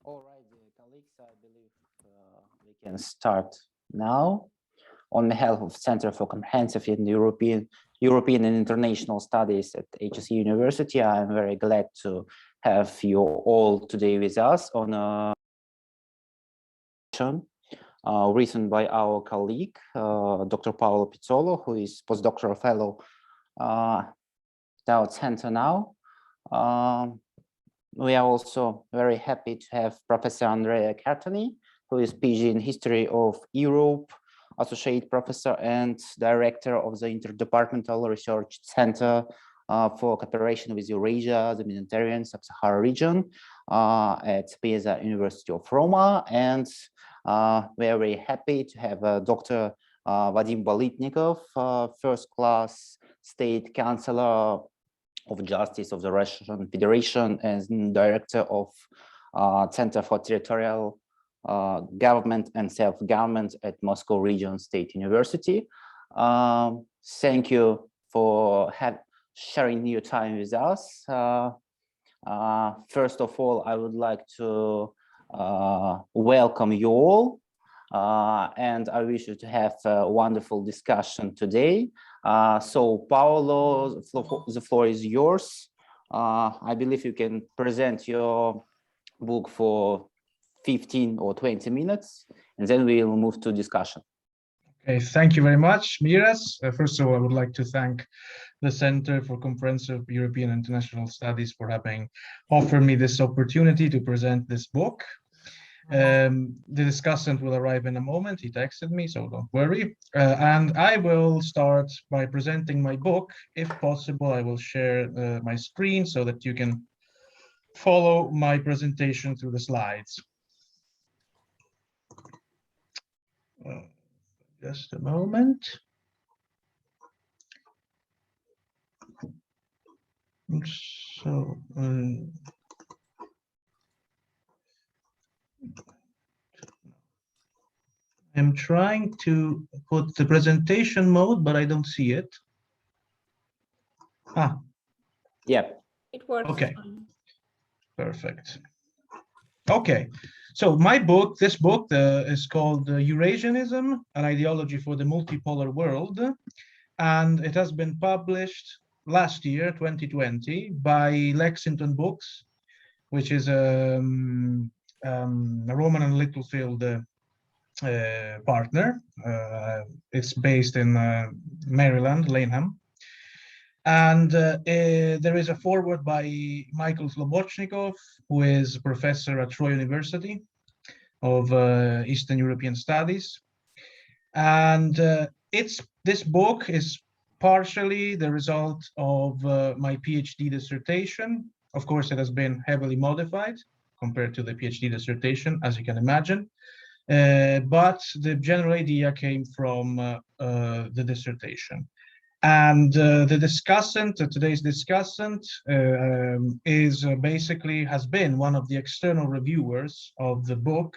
All right, dear colleagues, I believe we can start now. On behalf of Center for Comprehensive and European and International Studies at HSE University, I am very glad to have you all today with us on a written by our colleague, Dr. Paolо Pizzollo, who is postdoctoral fellow at our center now. We are also very happy to have Professor Andrea Cartoni, who is PhD in History of Europe, Associate Professor and Director of the Interdepartmental Research Center for Cooperation with Eurasia, the Mediterranean Sub-Saharan region at Pisa University of Roma. And we are very happy to have Dr. Vadim Bolitnikov, first-class State Councillor of Justice of the Russian Federation and Director of Center for Territorial Government and Self-Government at Moscow Region State University. Thank you for sharing your time with us. First of all, I would like to welcome you all, and I wish you to have a wonderful discussion today. So Paolo, the floor is yours. I believe you can present your book for 15 or 20 minutes, and then we'll move to discussion. Okay, thank you very much, Miras. First of all, I would like to thank the Center for Comprehensive European and International Studies for having offered me this opportunity to present this book. The discussant will arrive in a moment. He texted me, so don't worry. And I will start by presenting my book. If possible, I will share my screen so that you can follow my presentation through the slides. Just a moment. So, I'm trying to put the presentation mode, but I don't see it. Ah. Yeah. It works. Okay. Perfect. Okay. So my book, this book is called Eurasianism, an ideology for the multipolar world. And it has been published last year, 2020, by Lexington Books, which is a Roman and Littlefield partner. It's based in Maryland, Lanham. And there is a foreword by Michael Slobodchnikov, who is a professor at Troy University of Eastern European Studies. And this book is partially the result of my PhD dissertation. Of course, it has been heavily modified compared to the PhD dissertation, as you can imagine. But the general idea came from the dissertation. And the discussant, today's discussant, is basically has been one of the external reviewers of the book,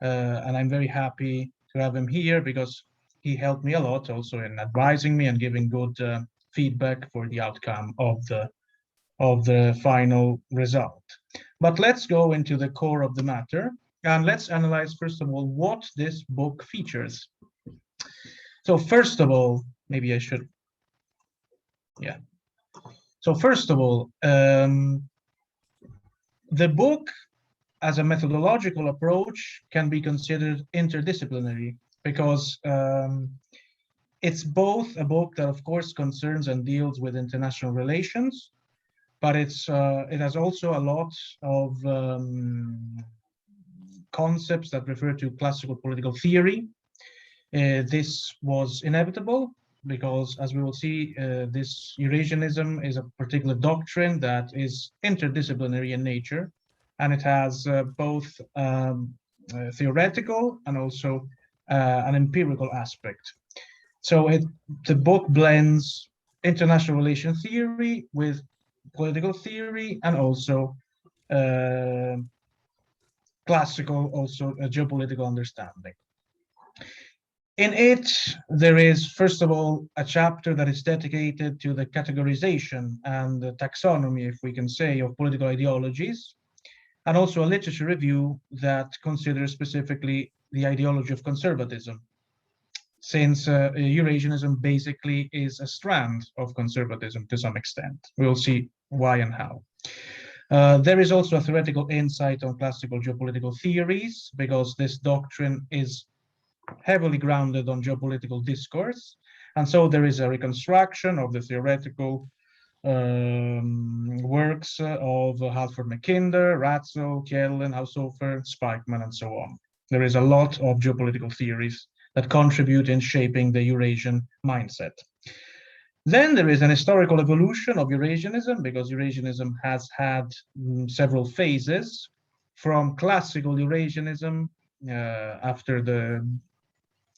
and I'm very happy to have him here because he helped me a lot also in advising me and giving good feedback for the outcome of the final result. But let's go into the core of the matter, and let's analyze first of all what this book features. So first of all, maybe I should. Yeah. So first of all, the book as a methodological approach can be considered interdisciplinary because it's both a book that of course concerns and deals with international relations, but it has also a lot of concepts that refer to classical political theory. This was inevitable because, as we will see, this Eurasianism is a particular doctrine that is interdisciplinary in nature, and it has both theoretical and also an empirical aspect. So the book blends international relation theory with political theory and also classical, also geopolitical understanding. In it, there is, first of all, a chapter that is dedicated to the categorization and the taxonomy, if we can say, of political ideologies. and also a literature review that considers specifically the ideology of conservatism, since Eurasianism basically is a strand of conservatism to some extent. We'll see why and how. There is also a theoretical insight on classical geopolitical theories, because this doctrine is heavily grounded on geopolitical discourse. And so there is a reconstruction of the theoretical works of Halford Mackinder, Ratzel, Kjellin, Haushofer, Spikeman, and so on. There is a lot of geopolitical theories that contribute in shaping the Eurasian mindset. Then there is an historical evolution of Eurasianism, because Eurasianism has had several phases, from classical Eurasianism after the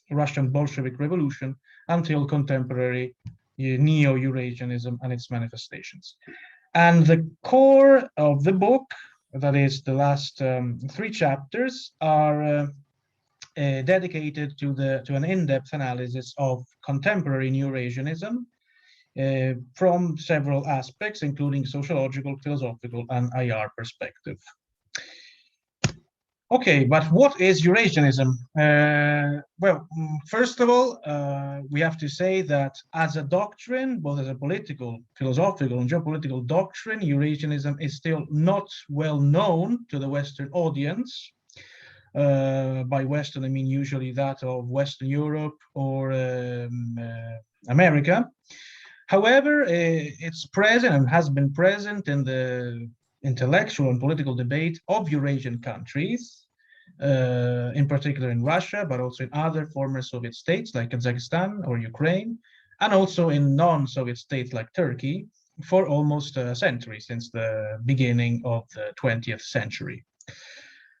Russian Bolshevik Revolution until contemporary Neo-Eurasianism and its manifestations. And the core of the book, that is the last 3 chapters, are dedicated to an in-depth analysis of contemporary Neo-Eurasianism from several aspects, including sociological, philosophical, and IR perspective. Okay, but what is Eurasianism? Well, first of all, we have to say that as a doctrine, both as a political, philosophical, and geopolitical doctrine, Eurasianism is still not well known to the Western audience. By Western, I mean usually that of Western Europe or America. However, it's present and has been present in the intellectual and political debate of Eurasian countries, in particular in Russia, but also in other former Soviet states like Kazakhstan or Ukraine, and also in non-Soviet states like Turkey for almost a century, since the beginning of the 20th century.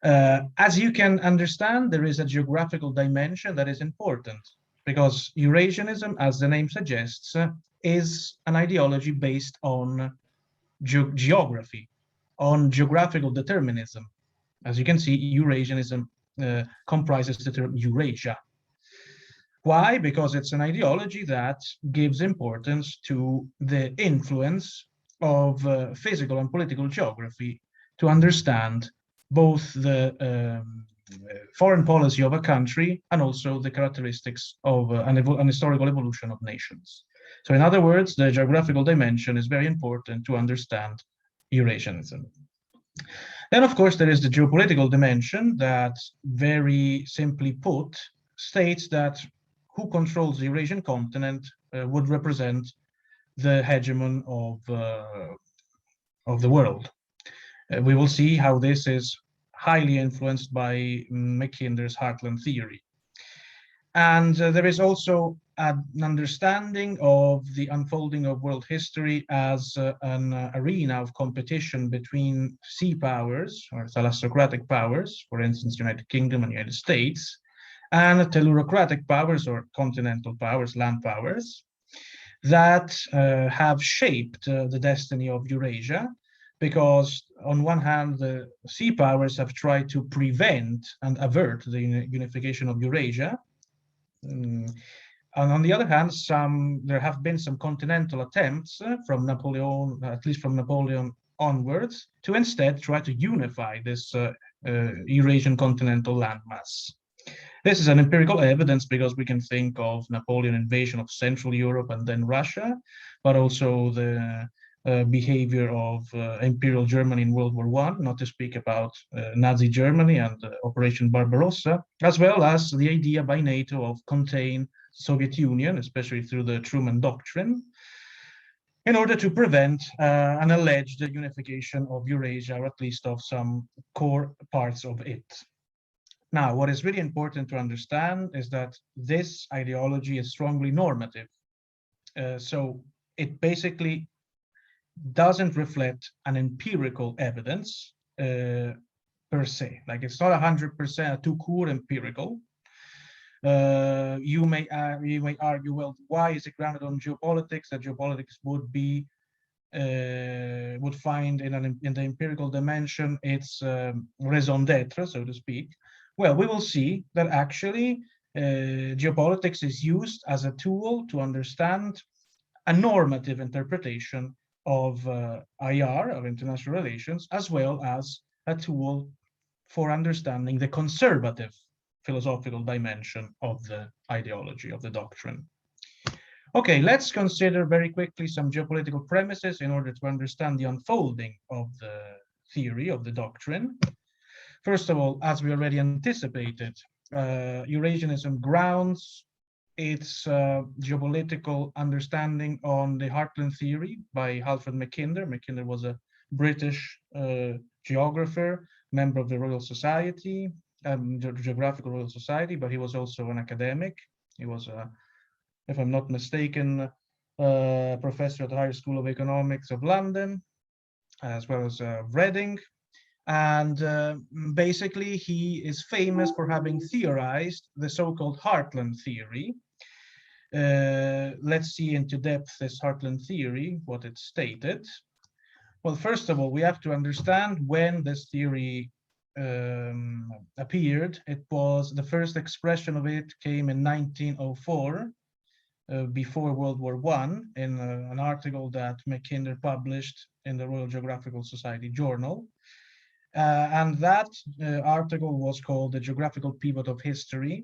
As you can understand, there is a geographical dimension that is important, because Eurasianism, as the name suggests, is an ideology based on geography, on geographical determinism. As you can see, Eurasianism comprises the term Eurasia. Why? Because it's an ideology that gives importance to the influence of physical and political geography to understand both the foreign policy of a country and also the characteristics of an historical evolution of nations. So in other words, the geographical dimension is very important to understand Eurasianism. Then, of course, there is the geopolitical dimension that, very simply put, states that who controls the Eurasian continent would represent the hegemon of the world. We will see how this is highly influenced by Mackinder's Heartland Theory. And there is also an understanding of the unfolding of world history as an arena of competition between sea powers or thalassocratic powers, for instance, United Kingdom and United States, and tellurocratic powers or continental powers, land powers, that have shaped the destiny of Eurasia. Because on one hand, the sea powers have tried to prevent and avert the unification of Eurasia. And on the other hand, there have been some continental attempts from Napoleon, at least from Napoleon onwards, to instead try to unify this Eurasian continental landmass. This is an empirical evidence because we can think of Napoleon invasion of Central Europe and then Russia, but also the behavior of Imperial Germany in World War I, not to speak about Nazi Germany and Operation Barbarossa, as well as the idea by NATO of contain Soviet Union, especially through the Truman Doctrine, in order to prevent an alleged unification of Eurasia, or at least of some core parts of it. Now, what is really important to understand is that this ideology is strongly normative. So it basically doesn't reflect an empirical evidence per se. Like, it's not 100% tout court empirical. You may argue, well, why is it grounded on geopolitics? That geopolitics would be would find in the empirical dimension its raison d'être, so to speak. Well, we will see that actually geopolitics is used as a tool to understand a normative interpretation of IR, of international relations, as well as a tool for understanding the conservative philosophical dimension of the ideology, of the doctrine. Okay, let's consider very quickly some geopolitical premises in order to understand the unfolding of the theory, of the doctrine. First of all, as we already anticipated, Eurasianism grounds its geopolitical understanding on the Heartland Theory by Alfred Mackinder. Mackinder was a British geographer, member of the Royal Society, Geographical Royal Society, but he was also an academic. He was, if I'm not mistaken, professor at the Higher School of Economics of London, as well as Reading. And basically, he is famous for having theorized the so-called Heartland Theory. Let's see into depth this Heartland Theory, what it stated. Well, first of all, we have to understand when this theory appeared. It was the first expression of it came in 1904, before World War I, in an article that Mackinder published in the Royal Geographical Society Journal. And that article was called The Geographical Pivot of History.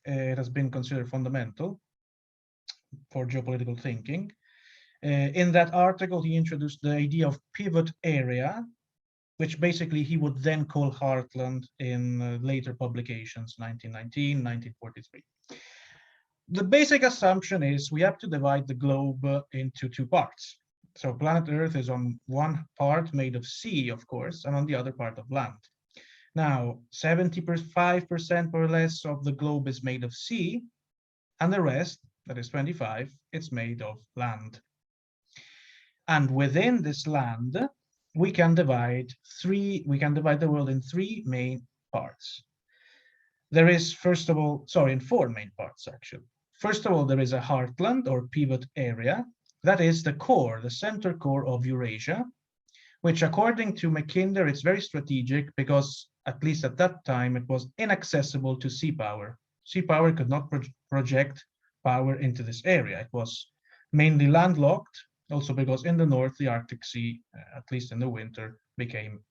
It has been considered fundamental for geopolitical thinking. In that article, he introduced the idea of pivot area, which basically he would then call Heartland in later publications, 1919, 1943. The basic assumption is we have to divide the globe into two parts. So planet Earth is on one part made of sea, of course, and on the other part of land. Now, 75% or less of the globe is made of sea, and the rest, that is 25, it's made of land. And within this land, we can divide the world in three main parts. There is, first of all, in four main parts, actually. First of all, there is a heartland or pivot area. That is the core, the center core of Eurasia, which according to Mackinder, it's very strategic because at least at that time, it was inaccessible to sea power. Sea power could not project power into this area. It was mainly landlocked, also because in the north, the Arctic Sea, at least in the winter, became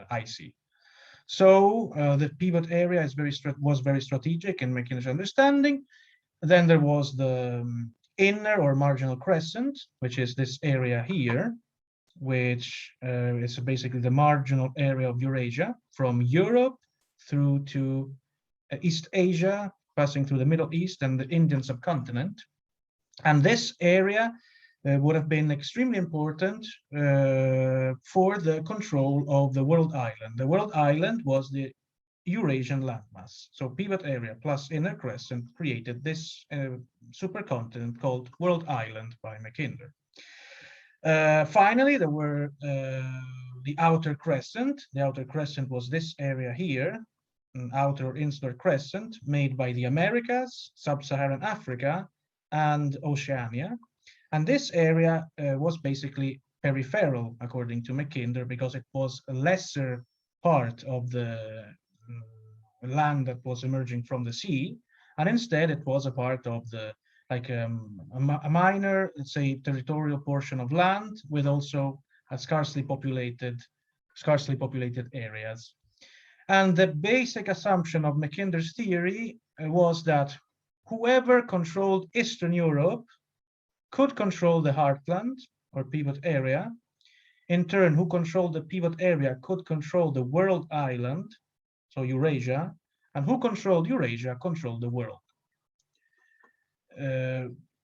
icy. So the pivot area was very strategic in Mackinder's understanding. Then there was the inner or marginal crescent, which is this area here, which is basically the marginal area of Eurasia from Europe through to East Asia, passing through the Middle East and the Indian subcontinent. And this area would have been extremely important for the control of the world island. The world island was the Eurasian landmass. So pivot area plus inner crescent created this supercontinent called World Island by Mackinder. Finally, there were the outer crescent. The outer crescent was this area here, an outer or insular crescent made by the Americas, Sub-Saharan Africa, and Oceania. And this area was basically peripheral, according to Mackinder, because it was a lesser part of the land that was emerging from the sea, and instead it was a part of the a minor, let's say, territorial portion of land with also a scarcely populated areas. And the basic assumption of Mackinder's theory was that whoever controlled Eastern Europe could control the heartland or pivot area. In turn, who controlled the pivot area could control the world island, so Eurasia, and who controlled Eurasia controlled the world.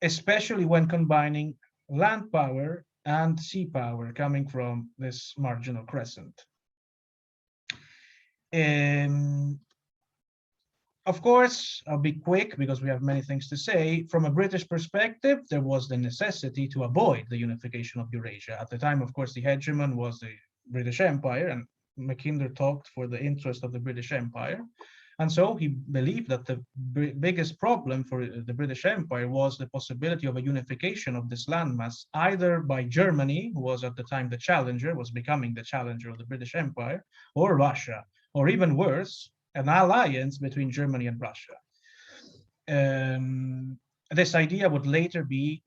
Especially when combining land power and sea power coming from this marginal crescent. Of course, I'll be quick because we have many things to say. From a British perspective, there was the necessity to avoid the unification of Eurasia. At the time, of course, the hegemon was the British Empire, and Mackinder talked for the interest of the British Empire. And so he believed that the biggest problem for the British Empire was the possibility of a unification of this landmass, either by Germany, who was at the time the challenger, was becoming the challenger of the British Empire, or Russia, or even worse, an alliance between Germany and Russia. This idea would later be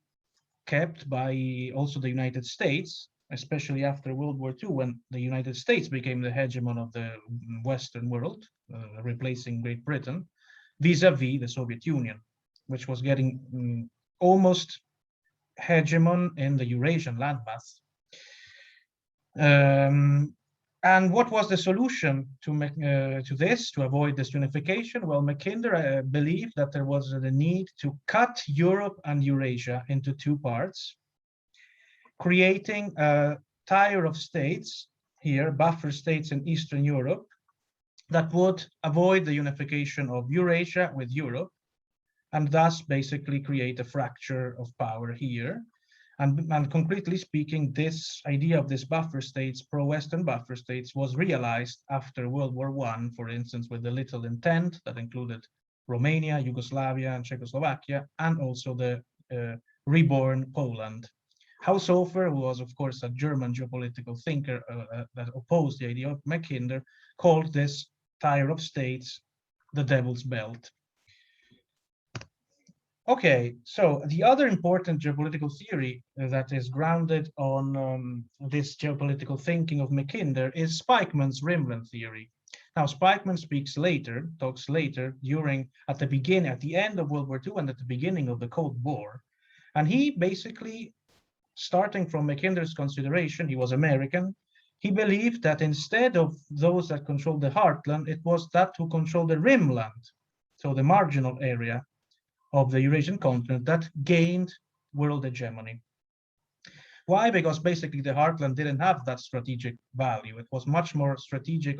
kept by also the United States, especially after World War II, when the United States became the hegemon of the Western world, replacing Great Britain, vis-a-vis the Soviet Union, which was getting almost hegemon in the Eurasian landmass. And what was the solution to this, to avoid this unification? Well, Mackinder believed that there was the need to cut Europe and Eurasia into two parts, creating a tier of states here, buffer states in Eastern Europe, that would avoid the unification of Eurasia with Europe, and thus basically create a fracture of power here. And concretely speaking, this idea of this buffer states, pro-Western buffer states, was realized after World War I, for instance, with the Little Intent that included Romania, Yugoslavia, and Czechoslovakia, and also the reborn Poland. Haushofer, who was, of course, a German geopolitical thinker that opposed the idea of Mackinder, called this tier of states the Devil's Belt. Okay, so the other important geopolitical theory that is grounded on this geopolitical thinking of Mackinder is Spykman's Rimland theory. Now, Spykman talks later at the end of World War II and at the beginning of the Cold War. And he basically, starting from Mackinder's consideration, he was American, he believed that instead of those that controlled the heartland, it was that who controlled the rimland, so the marginal area of the Eurasian continent, that gained world hegemony. Why? Because basically the heartland didn't have that strategic value. It was much more of strategic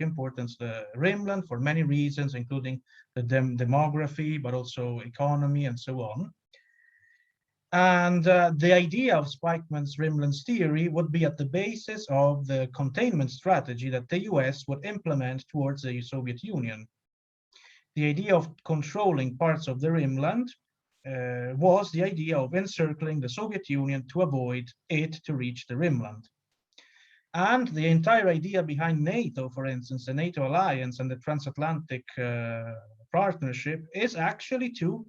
importance, the rimland, for many reasons, including the demography, but also economy and so on. And the idea of Spykman's Rimlands theory would be at the basis of the containment strategy that the US would implement towards the Soviet Union. The idea of controlling parts of the rimland was the idea of encircling the Soviet Union to avoid it to reach the rimland. And the entire idea behind NATO, for instance, the NATO alliance and the transatlantic partnership, is actually to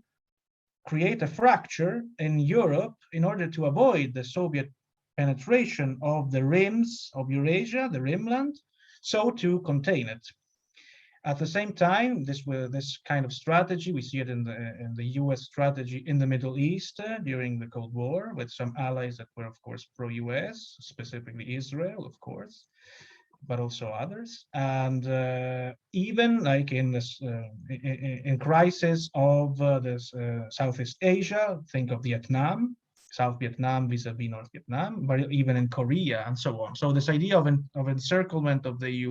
create a fracture in Europe in order to avoid the Soviet penetration of the rims of Eurasia, the rimland, so to contain it. At the same time, this kind of strategy, we see it in the US strategy in the Middle East during the Cold War, with some allies that were, of course, pro-US, specifically Israel, of course, but also others. And even like in this in crisis of Southeast Asia, think of Vietnam, South Vietnam vis-a-vis North Vietnam, but even in Korea and so on. So this idea of encirclement of the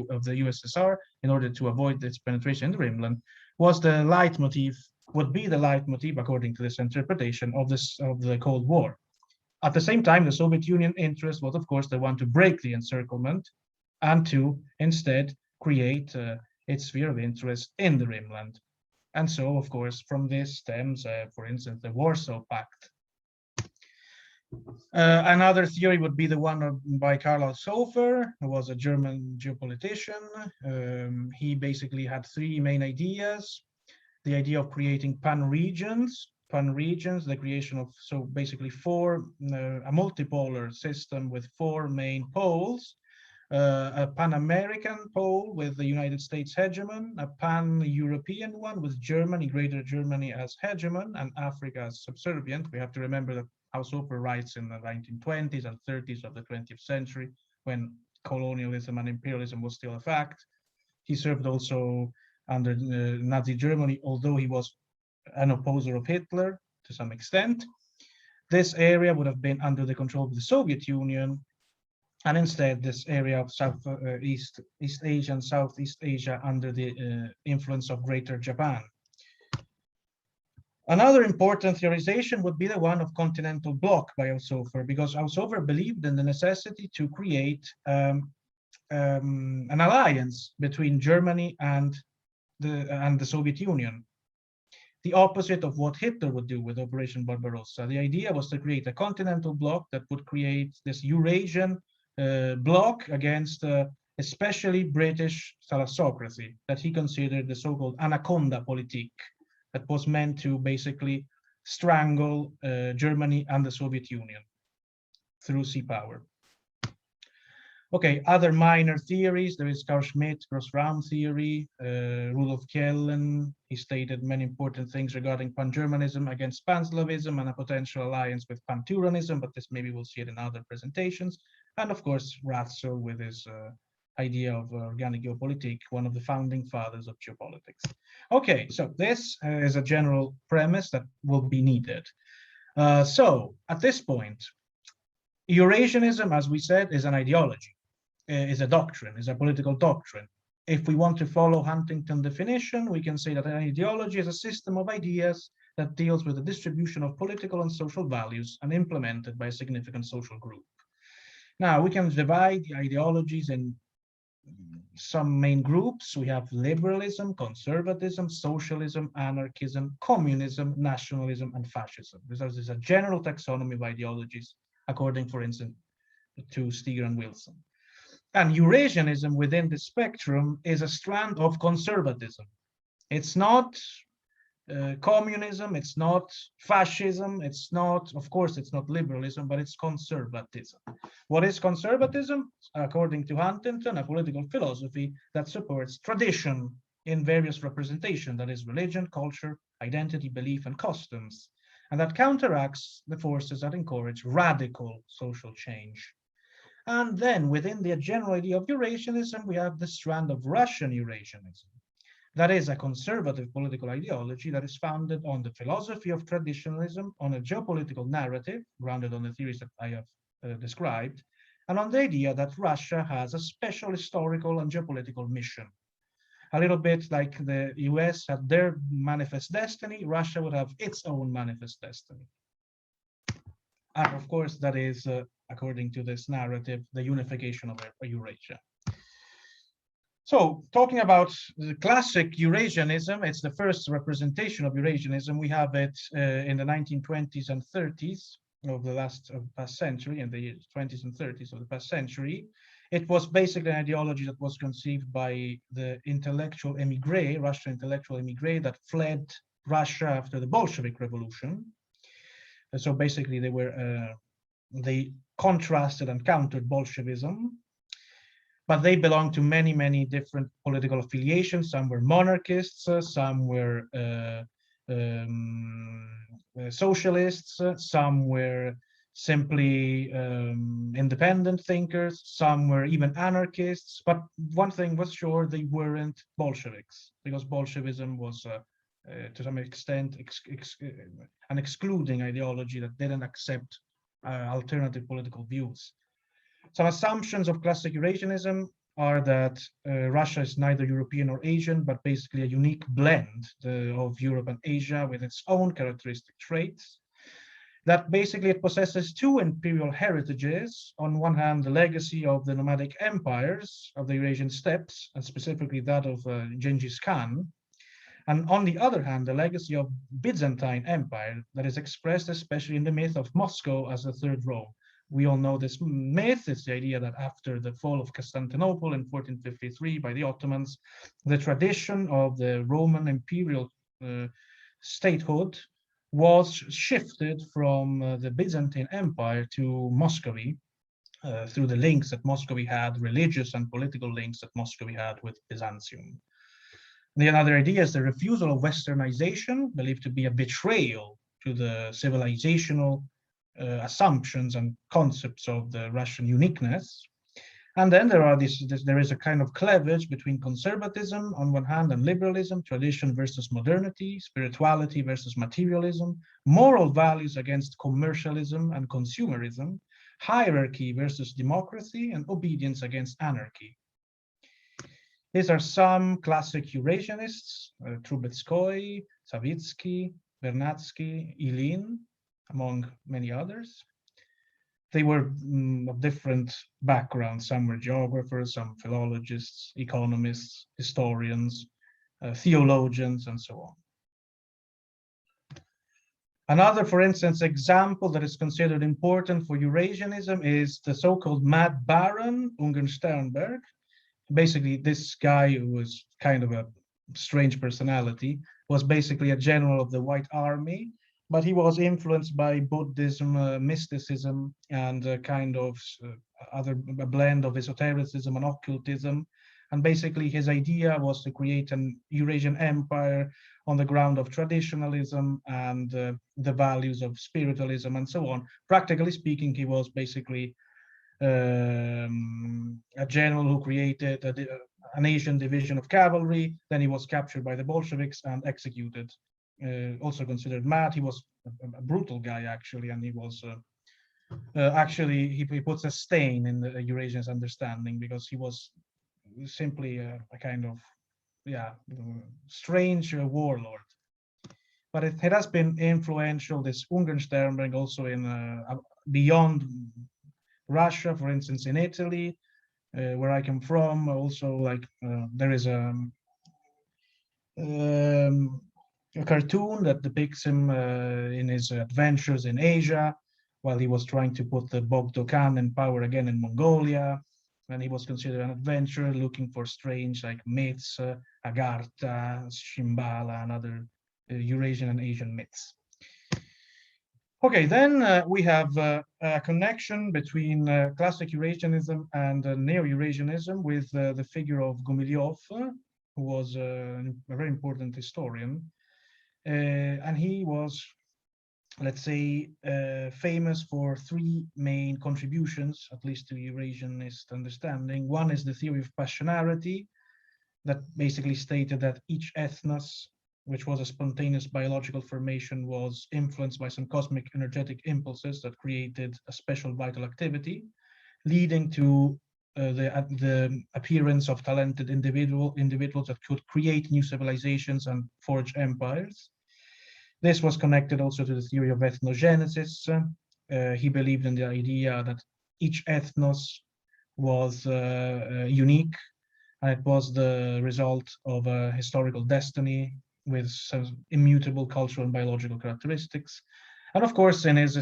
USSR in order to avoid its penetration in the rimland was the leitmotif, would be the leitmotif according to this interpretation of the Cold War. At the same time, the Soviet Union interest was, of course, the one to break the encirclement and to instead create its sphere of interest in the rimland. And so, of course, from this stems, for instance, the Warsaw Pact. Another theory would be the one by Karl Haushofer, who was a German geopolitician. He basically had three main ideas: the idea of creating pan-regions, the creation of, so basically a multipolar system with four main poles, a Pan-American pole with the United States hegemon, a Pan-European one with Germany, Greater Germany as hegemon, and Africa as subservient. We have to remember that Haushofer writes in the 1920s and 30s of the 20th century, when colonialism and imperialism was still a fact. He served also under Nazi Germany, although he was an opposer of Hitler to some extent. This area would have been under the control of the Soviet Union, and instead this area of East Asia and Southeast Asia under the influence of Greater Japan. Another important theorization would be the one of continental bloc by Haushofer, because Haushofer believed in the necessity to create an alliance between Germany and the Soviet Union, the opposite of what Hitler would do with Operation Barbarossa. The idea was to create a continental bloc that would create this Eurasian bloc against especially British thalassocracy that he considered the so-called anaconda politique, that was meant to basically strangle Germany and the Soviet Union through sea power. Okay, other minor theories, there is Carl Schmitt, Gross-Raum theory, Rudolf Kjellén. He stated many important things regarding pan-Germanism against pan-Slavism and a potential alliance with pan-Turanism, but this maybe we'll see it in other presentations. And of course, Ratzel with his idea of organic geopolitics, one of the founding fathers of geopolitics. Okay, so this is a general premise that will be needed. So at this point, Eurasianism, as we said, is an ideology, is a doctrine, is a political doctrine. If we want to follow Huntington definition, we can say that an ideology is a system of ideas that deals with the distribution of political and social values and implemented by a significant social group. Now, we can divide the ideologies in some main groups. We have liberalism, conservatism, socialism, anarchism, communism, nationalism, and fascism. This is a general taxonomy of ideologies, according, for instance, to Steger and Wilson. And Eurasianism within the spectrum is a strand of conservatism. It's not communism, it's not fascism, it's not, of course, it's not liberalism, but it's conservatism. What is conservatism? According to Huntington, a political philosophy that supports tradition in various representation, that is religion, culture, identity, belief, and customs, and that counteracts the forces that encourage radical social change. And then within the general idea of Eurasianism, we have the strand of Russian Eurasianism. That is a conservative political ideology that is founded on the philosophy of traditionalism, on a geopolitical narrative grounded on the theories that I have described, and on the idea that Russia has a special historical and geopolitical mission. A little bit like the US had their manifest destiny, Russia would have its own manifest destiny. And of course, that is, according to this narrative, the unification of Eurasia. So talking about the classic Eurasianism, it's the first representation of Eurasianism. We have it in the 1920s and 30s of the past century, in the 20s and 30s of the past century. It was basically an ideology that was conceived by the intellectual émigré, Russian intellectual émigré that fled Russia after the Bolshevik Revolution. So basically they contrasted and countered Bolshevism, but they belonged to many, many different political affiliations. Some were monarchists, some were socialists, some were simply independent thinkers, some were even anarchists. But one thing was sure, they weren't Bolsheviks, because Bolshevism was to some extent an excluding ideology that didn't accept alternative political views. Some assumptions of classic Eurasianism are that Russia is neither European nor Asian, but basically a unique blend of Europe and Asia with its own characteristic traits. That basically it possesses two imperial heritages. On one hand, the legacy of the nomadic empires of the Eurasian steppes, and specifically that of Genghis Khan. And on the other hand, the legacy of Byzantine Empire that is expressed especially in the myth of Moscow as the Third Rome. We all know this myth. It's the idea that after the fall of Constantinople in 1453 by the Ottomans, the tradition of the Roman imperial statehood was shifted from the Byzantine Empire to Muscovy through the links that Muscovy had, religious and political links that Muscovy had with Byzantium. The other idea is the refusal of Westernization, believed to be a betrayal to the civilizational assumptions and concepts of the Russian uniqueness. And then there is a kind of cleavage between conservatism on one hand and liberalism, tradition versus modernity, spirituality versus materialism, moral values against commercialism and consumerism, hierarchy versus democracy, and obedience against anarchy. These are some classic Eurasianists, Trubetskoy, Savitsky, Vernadsky, Ilyin, among many others. They were of different backgrounds. Some were geographers, some philologists, economists, historians, theologians, and so on. Another, for instance, example that is considered important for Eurasianism is the so-called Mad Baron, Ungern Sternberg. Basically, this guy, who was kind of a strange personality, was basically a general of the White Army, but he was influenced by Buddhism, mysticism, and a kind of a blend of esotericism and occultism. And basically his idea was to create an Eurasian empire on the ground of traditionalism and the values of spiritualism and so on. Practically speaking, he was basically a general who created an Asian division of cavalry. Then he was captured by the Bolsheviks and executed. Also considered mad. He was a brutal guy, actually, and he was actually he puts a stain in the Eurasian's understanding, because he was simply a kind of strange warlord. But it has been influential, this Ungarn also in beyond Russia, for instance, in Italy, where I come from. Also, like there is a cartoon that depicts him in his adventures in Asia, while he was trying to put the Bogdo Khan in power again in Mongolia. And he was considered an adventurer looking for strange like myths, Agartha, Shambhala, and other Eurasian and Asian myths. Okay, then we have a connection between classic Eurasianism and Neo-Eurasianism with the figure of Gumilyov, who was a very important historian. And he was, let's say, famous for three main contributions, at least to Eurasianist understanding. One is the theory of passionarity, that basically stated that each ethnos, which was a spontaneous biological formation, was influenced by some cosmic energetic impulses that created a special vital activity, leading to the appearance of talented individuals that could create new civilizations and forge empires. This was connected also to the theory of ethnogenesis. He believed in the idea that each ethnos was unique, and it was the result of a historical destiny with some immutable cultural and biological characteristics. And of course, in his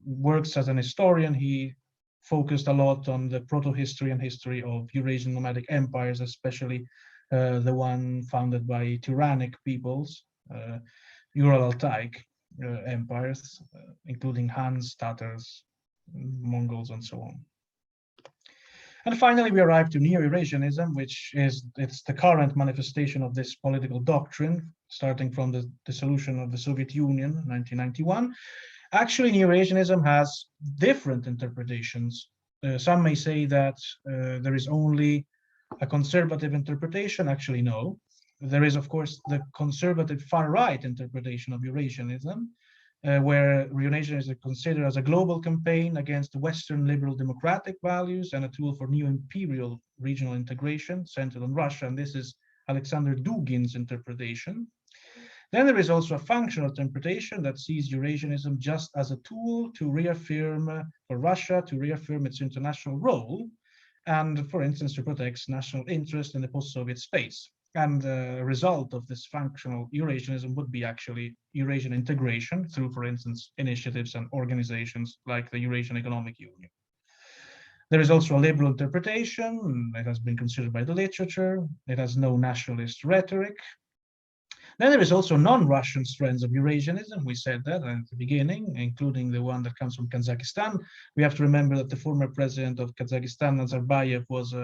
works as an historian, he focused a lot on the proto-history and history of Eurasian nomadic empires, especially the one founded by tyrannic peoples, Ural-Altaic empires, including Huns, Tatars, Mongols, and so on. And finally, we arrive to Neo-Eurasianism, which is the current manifestation of this political doctrine, starting from the dissolution of the Soviet Union in 1991. Actually, Neo-Eurasianism has different interpretations. Some may say that there is only a conservative interpretation. Actually, no. There is, of course, the conservative far-right interpretation of Eurasianism, where Eurasianism is considered as a global campaign against Western liberal democratic values and a tool for new imperial regional integration centered on Russia. And this is Alexander Dugin's interpretation. Then there is also a functional interpretation that sees Eurasianism just as a tool to reaffirm, for Russia to reaffirm its international role, and for instance, to protect national interest in the post-Soviet space. And a result of this functional Eurasianism would be actually Eurasian integration through, for instance, initiatives and organizations like the Eurasian Economic Union. There is also a liberal interpretation. It has been considered by the literature. It has no nationalist rhetoric. Then there is also non-Russian strands of Eurasianism. We said that at the beginning, including the one that comes from Kazakhstan. We have to remember that the former president of Kazakhstan, Nazarbayev, was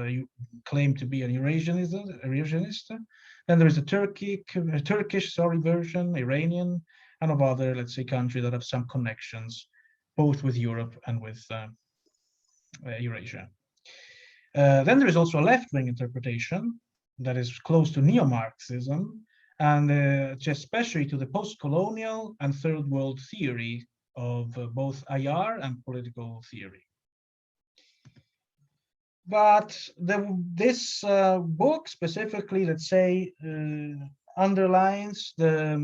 claimed to be an Eurasianist. Then there is a Turkish version, Iranian, and of other, let's say, countries that have some connections, both with Europe and with Eurasia. Then there is also a left-wing interpretation that is close to neo-Marxism, and especially to the post-colonial and third world theory of both IR and political theory. But this book specifically, let's say, underlines the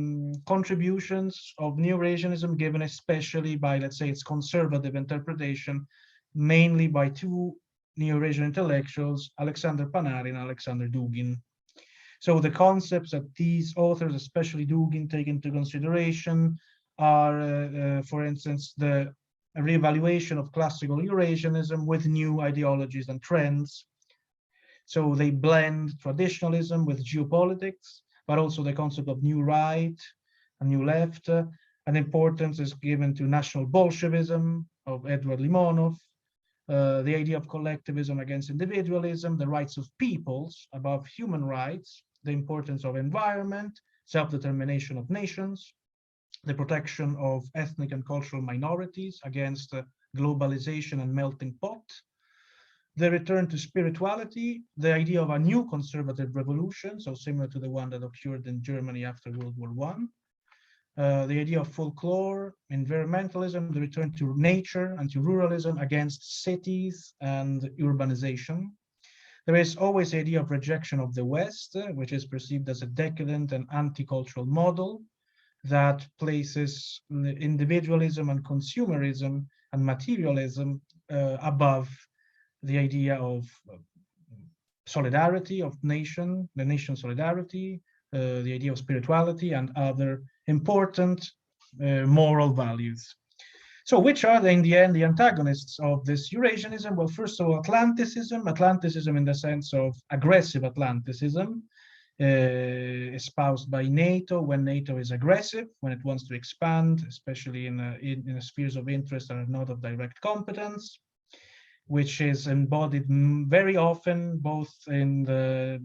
contributions of Neo-Eurasianism given especially by, let's say, its conservative interpretation, mainly by two Neo-Eurasian intellectuals, Alexander Panarin and Alexander Dugin. So the concepts that these authors, especially Dugin, take into consideration are, for instance, the reevaluation of classical Eurasianism with new ideologies and trends. So they blend traditionalism with geopolitics, but also the concept of new right and new left, An importance is given to National Bolshevism of Edward Limonov, the idea of collectivism against individualism, the rights of peoples above human rights, the importance of environment, self-determination of nations, the protection of ethnic and cultural minorities against globalization and melting pot, the return to spirituality, the idea of a new conservative revolution, so similar to the one that occurred in Germany after World War I, the idea of folklore, environmentalism, the return to nature and to ruralism against cities and urbanization. There is always the idea of rejection of the West, which is perceived as a decadent and anti-cultural model that places individualism and consumerism and materialism above the idea of solidarity of nation, the nation solidarity, the idea of spirituality and other important moral values. So which are, in the end, the antagonists of this Eurasianism? Well, first of all, Atlanticism in the sense of aggressive Atlanticism, espoused by NATO when NATO is aggressive, when it wants to expand, especially in spheres of interest that are not of direct competence, which is embodied very often both in the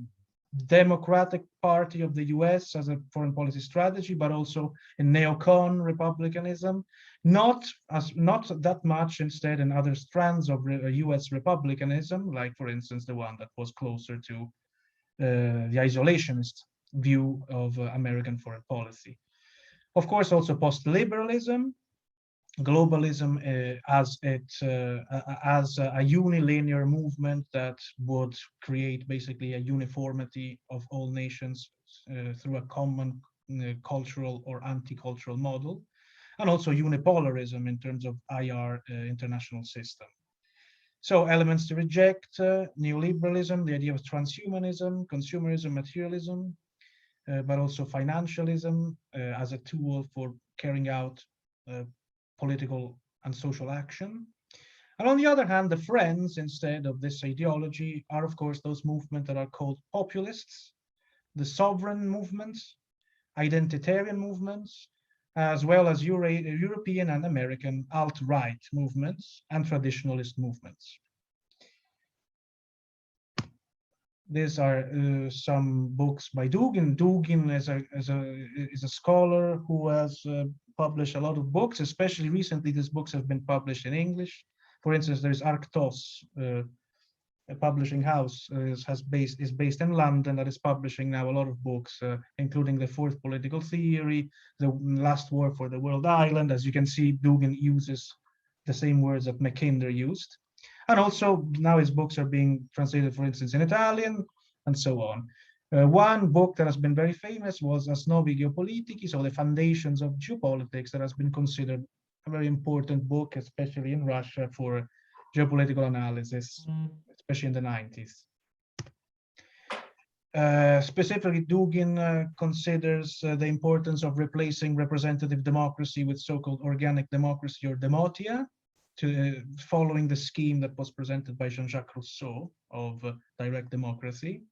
Democratic Party of the US as a foreign policy strategy, but also in neocon republicanism, not that much instead in other strands of US republicanism, like for instance the one that was closer to the isolationist view of American foreign policy. Of course, also post-liberalism, globalism as a unilinear movement that would create basically a uniformity of all nations through a common cultural or anti-cultural model, and also unipolarism in terms of IR international system. So elements to reject: neoliberalism, the idea of transhumanism, consumerism, materialism, but also financialism as a tool for carrying out political and social action. And on the other hand, the friends instead of this ideology are, of course, those movements that are called populists, the sovereign movements, identitarian movements, as well as European and American alt-right movements and traditionalist movements. These are some books by Dugin. Dugin is a scholar who has published a lot of books, especially recently these books have been published in English. For instance, there's Arctos, a publishing house is based in London that is publishing now a lot of books, including The Fourth Political Theory, The Last War for the World Island. As you can see, Dugin uses the same words that Mackinder used. And also now his books are being translated, for instance, in Italian and so on. One book that has been very famous was Osnovi Geopolitici, so the Foundations of Geopolitics, that has been considered a very important book, especially in Russia, for geopolitical analysis, especially in the 90s. Specifically, Dugin considers the importance of replacing representative democracy with so-called organic democracy or demotia, following the scheme that was presented by Jean-Jacques Rousseau of direct democracy.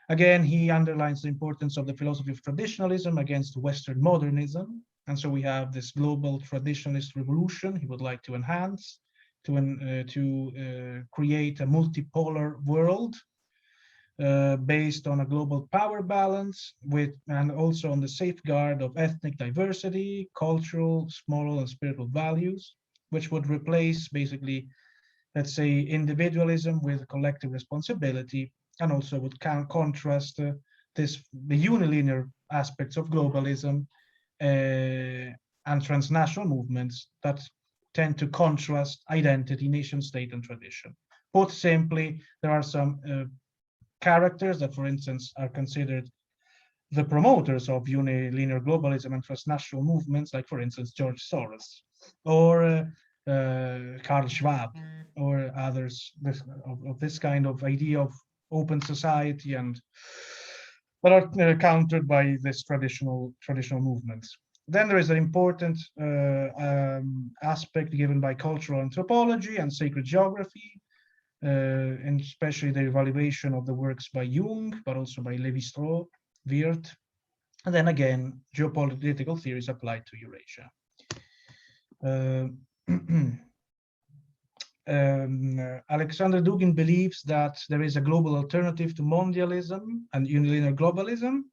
Again, he underlines the importance of the philosophy of traditionalism against Western modernism. And so we have this global traditionalist revolution he would like to enhance, to create a multipolar world based on a global power balance and also on the safeguard of ethnic diversity, cultural, moral, and spiritual values, which would replace basically, let's say, individualism with collective responsibility, and also would contrast the unilinear aspects of globalism and transnational movements that tend to contrast identity, nation state, and tradition. Put simply, there are some characters that, for instance, are considered the promoters of unilinear globalism and transnational movements, like, for instance, George Soros, or Karl Schwab, or others of this kind of idea of open society, and that are countered by this traditional movements. Then there is an important aspect given by cultural anthropology and sacred geography, and especially the evaluation of the works by Jung, but also by Lévi-Strauss, Wirth, And then again, geopolitical theories applied to Eurasia. Alexander Dugin believes that there is a global alternative to mondialism and unilinear globalism.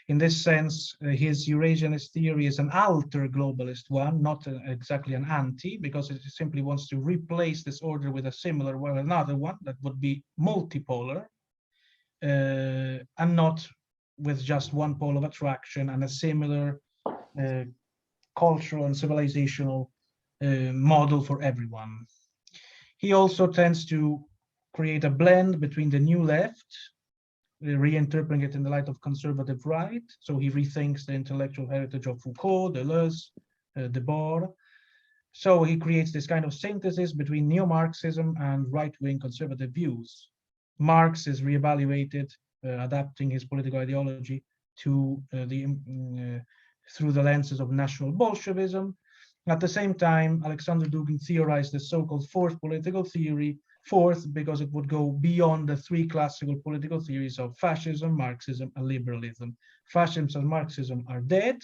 In this sense, his Eurasianist theory is an alter globalist one, not exactly an anti, because it simply wants to replace this order with a similar one, another one that would be multipolar, and not with just one pole of attraction and a similar cultural and civilizational model for everyone. He also tends to create a blend between the new left, reinterpreting it in the light of conservative right. So he rethinks the intellectual heritage of Foucault, Deleuze, Debord. So he creates this kind of synthesis between neo-Marxism and right-wing conservative views. Marx is reevaluated, adapting his political ideology to through the lenses of National Bolshevism. At the same time, Alexander Dugin theorized the so-called fourth political theory, fourth because it would go beyond the three classical political theories of fascism, Marxism, and liberalism. Fascism and Marxism are dead.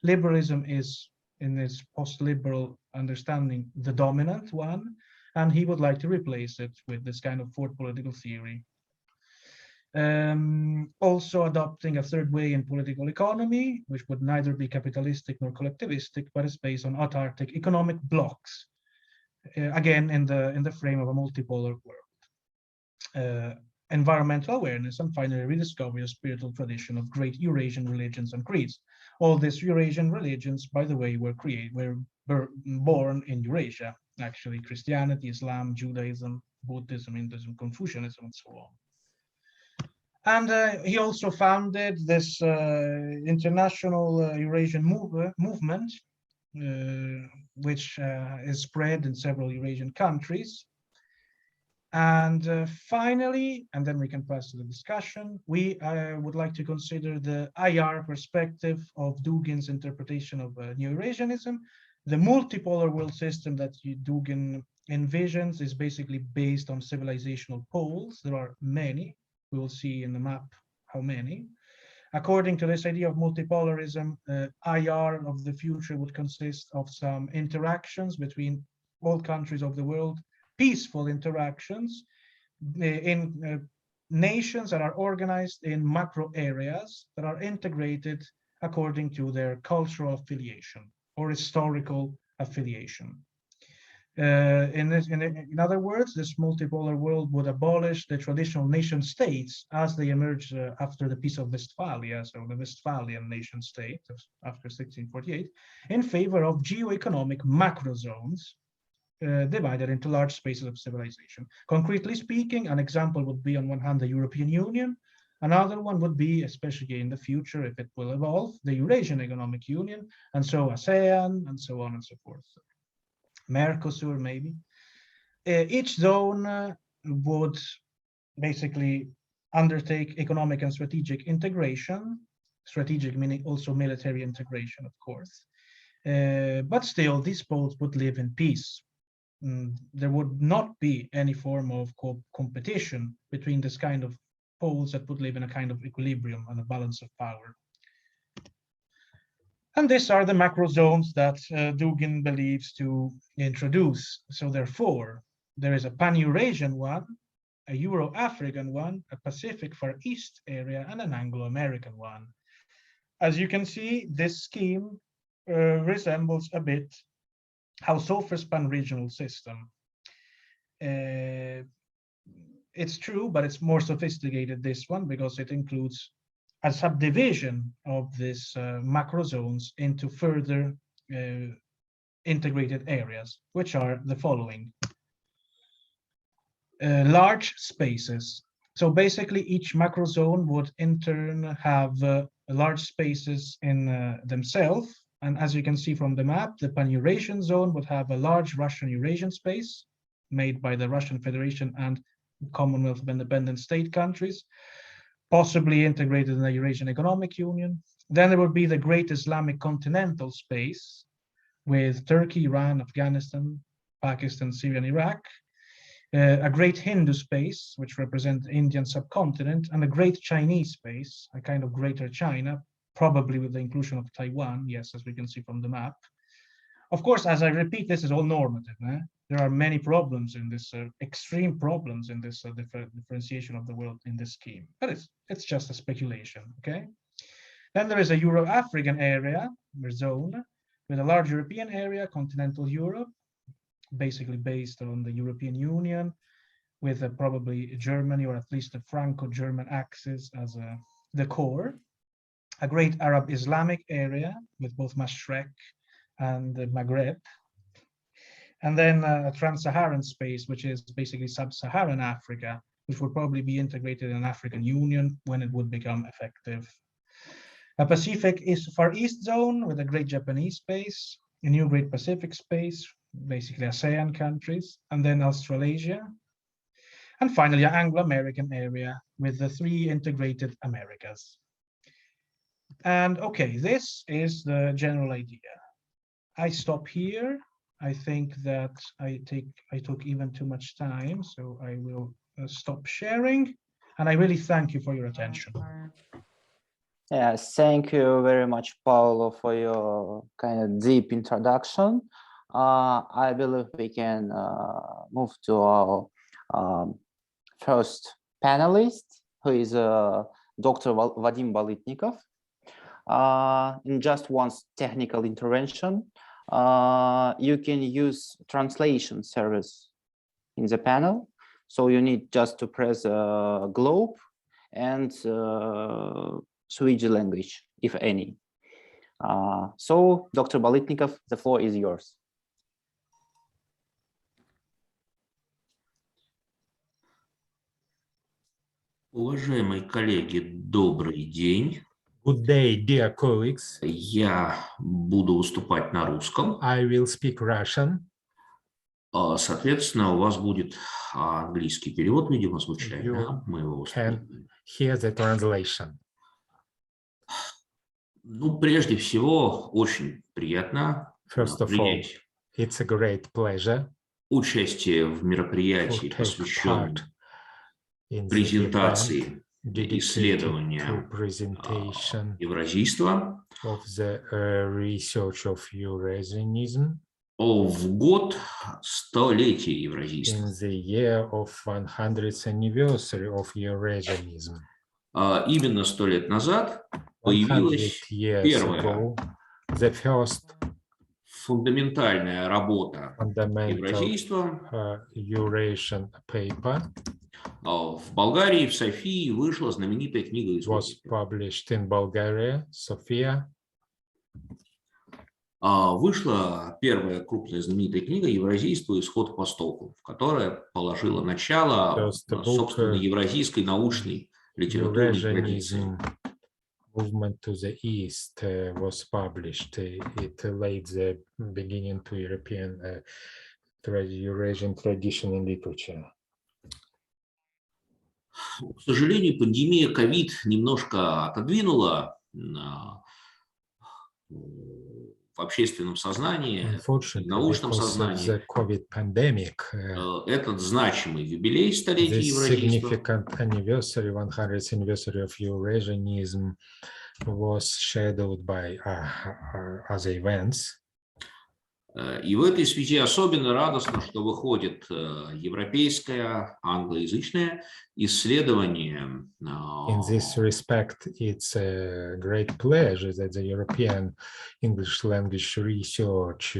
Liberalism is, in its post-liberal understanding, the dominant one, and he would like to replace it with this kind of fourth political theory. Also adopting a third way in political economy, which would neither be capitalistic nor collectivistic, but is based on autarkic economic blocks, again in the frame of a multipolar world. Environmental awareness, and finally rediscovery of spiritual tradition of great Eurasian religions and creeds. All these Eurasian religions, by the way, were born in Eurasia, actually: Christianity, Islam, Judaism, Buddhism, Hinduism, Confucianism, and so on. And he also founded this international Eurasian movement, which is spread in several Eurasian countries. And finally, and then we can pass to the discussion, we would like to consider the IR perspective of Dugin's interpretation of Neo-Eurasianism. The multipolar world system that Dugin envisions is basically based on civilizational poles. There are many. We will see in the map how many. According to this idea of multipolarism, IR of the future would consist of some interactions between all countries of the world, peaceful interactions in nations that are organized in macro areas that are integrated according to their cultural affiliation or historical affiliation. In other words, this multipolar world would abolish the traditional nation states as they emerged after the Peace of Westphalia, so the Westphalian nation state after 1648, in favor of geo-economic macro zones divided into large spaces of civilization. Concretely speaking, an example would be, on one hand, the European Union. Another one would be, especially in the future, if it will evolve, the Eurasian Economic Union, and so ASEAN, and so on and so forth. Mercosur, maybe. Each zone would basically undertake economic and strategic integration, strategic meaning also military integration, of course. But still, these poles would live in peace. There would not be any form of competition between this kind of poles that would live in a kind of equilibrium and a balance of power. And these are the macro zones that Dugin believes to introduce. So therefore, there is a Pan-Eurasian one, a Euro-African one, a Pacific Far East area, and an Anglo-American one. As you can see, this scheme resembles a bit how Sofer's pan-regional system. It's true, but it's more sophisticated, this one, because it includes a subdivision of this macro zones into further integrated areas, which are the following. Large spaces. So basically each macro zone would in turn have large spaces in themselves. And as you can see from the map, the Pan-Eurasian zone would have a large Russian-Eurasian space made by the Russian Federation and Commonwealth of Independent State countries, possibly integrated in the Eurasian Economic Union. Then there would be the Great Islamic Continental Space with Turkey, Iran, Afghanistan, Pakistan, Syria, and Iraq. A Great Hindu Space, which represents the Indian subcontinent, and a Great Chinese Space, a kind of Greater China, probably with the inclusion of Taiwan, yes, as we can see from the map. Of course, as I repeat, this is all normative. There are many problems in this, extreme problems in this differentiation of the world in this scheme, but it's just a speculation, okay? Then there is a Euro-African area, or zone, with a large European area, continental Europe, basically based on the European Union, with probably Germany, or at least the Franco-German axis as the core. A great Arab Islamic area with both Mashrek and the Maghreb. And then a trans-Saharan space, which is basically sub-Saharan Africa, which would probably be integrated in an African Union when it would become effective. A Pacific Far East zone with a great Japanese space, a new Great Pacific space, basically ASEAN countries, and then Australasia. And finally, an Anglo-American area with the 3 integrated Americas. And okay, this is the general idea. I stop here. I think that I took even too much time, so I will stop sharing. And I really thank you for your attention. Yes, thank you very much, Paolo, for your kind of deep introduction. I believe we can move to our first panelist, who is Dr. Vadim Bolitnikov. In just one technical intervention, you can use translation service in the panel. So you need just to press globe and switch the language, if any. So, Dr. Bolitnikov, the floor is yours. Уважаемые коллеги, добрый день. Good day, dear colleagues. Я буду выступать на русском. I will speak Russian. Соответственно, у вас будет английский перевод, видимо, звучать. You Мы его can hear the translation. Ну, прежде всего, очень приятно First of all, принять it's a great pleasure участие в мероприятии, to take посвященном part in the презентации event исследования dedicated to presentation евразийства of the research of Eurasianism в год столетия in евразийства. the year of 100th anniversary of Eurasianism. Именно 100 лет назад 100 появилась years первая ago, the first фундаментальная работа fundamental евразийства. Eurasian paper В Болгарии, в Софии вышла знаменитая книга «Из was published in Bulgaria, Sofia. Вышла первая крупная знаменитая книга «Евразийство. Исход к востоку», которая положила начало, собственно, евразийской научной литературной традиции. Movement to the East was published. It laid the beginning to European Eurasian tradition in literature. К сожалению, пандемия COVID немножко отодвинула в общественном сознании, в научном сознании этот значимый юбилей столетия евразийства. Significant anniversary, 100th anniversary of Eurasianism was shadowed by other events. И в этой связи особенно радостно, что выходит европейское англоязычное исследование. In this respect, it's a great pleasure that the European English language research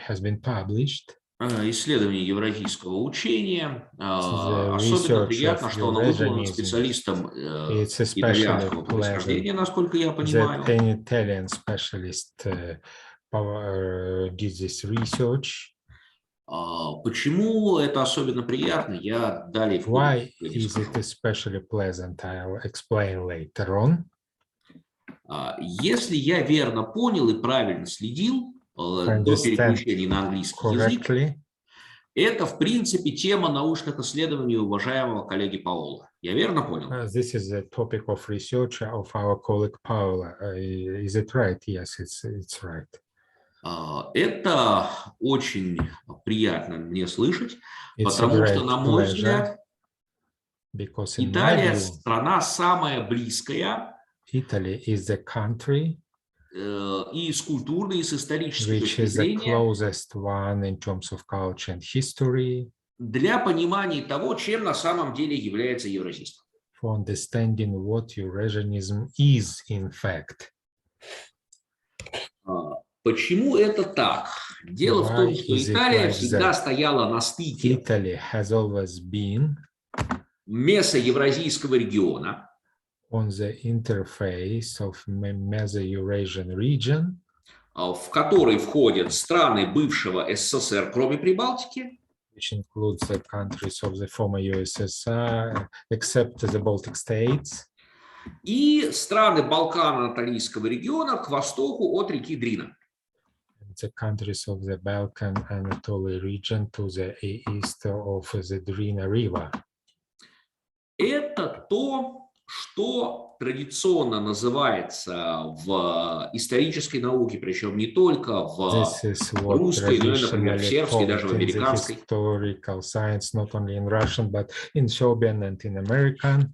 has been published. Исследование евразийского учения. Особенно приятно, что оно выполнено специалистом итальянского происхождения, насколько я понимаю. An Italian specialist did this research. Почему это особенно приятно? Я далее. Why is it especially pleasant? I'll explain later on. Если я верно понял и правильно следил до переключения на английский язык, это, в принципе, тема научных исследований уважаемого коллеги Паоло. Я верно понял? This is the topic of research of our colleague Paolo. Is it right? Yes, it's right. Это очень приятно мне слышать, потому что, на мой взгляд, Италия страна самая близкая Italy is the country и с культурной, и с исторической which точки is the зрения closest one in terms of culture and history для понимания того, чем на самом деле является евразийство. for understanding what Eurasianism is in fact. Почему это так? Дело в том, что Италия всегда стояла на стыке Italy has always been месоевразийского региона, on the interface of Meso-Eurasian region, в который входят страны бывшего СССР, кроме Прибалтики, which includes the countries of the former USSR, except the Baltic states, и страны Балкано-Анатолийского региона к востоку от реки Дрина. the countries of the Balkan Anatolia region to the east of the Drina River. Это то, что традиционно называется в исторической науке, причем не только в русской, но и, например, в сербской, даже в американской. Historical science, not only in Russian, but in Serbian and in American.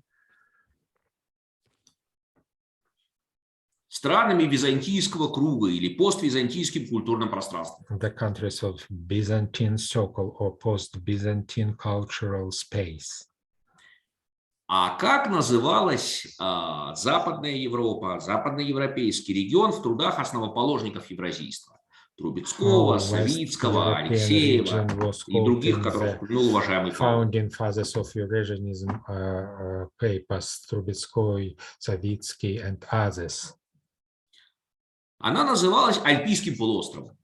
Странами византийского круга или поствизантийским культурным пространством. The countries of Byzantine circle or post-Byzantine cultural space. А как называлась Западная Европа, западноевропейский регион в трудах основоположников евразийства? Трубецкого, Савицкого, Алексеева и других, которых упомянул уважаемый Паоло. Founding fathers of Eurasianism papers, Trubetskoy, Savitsky and others. Она называлась Альпийским полуостровом.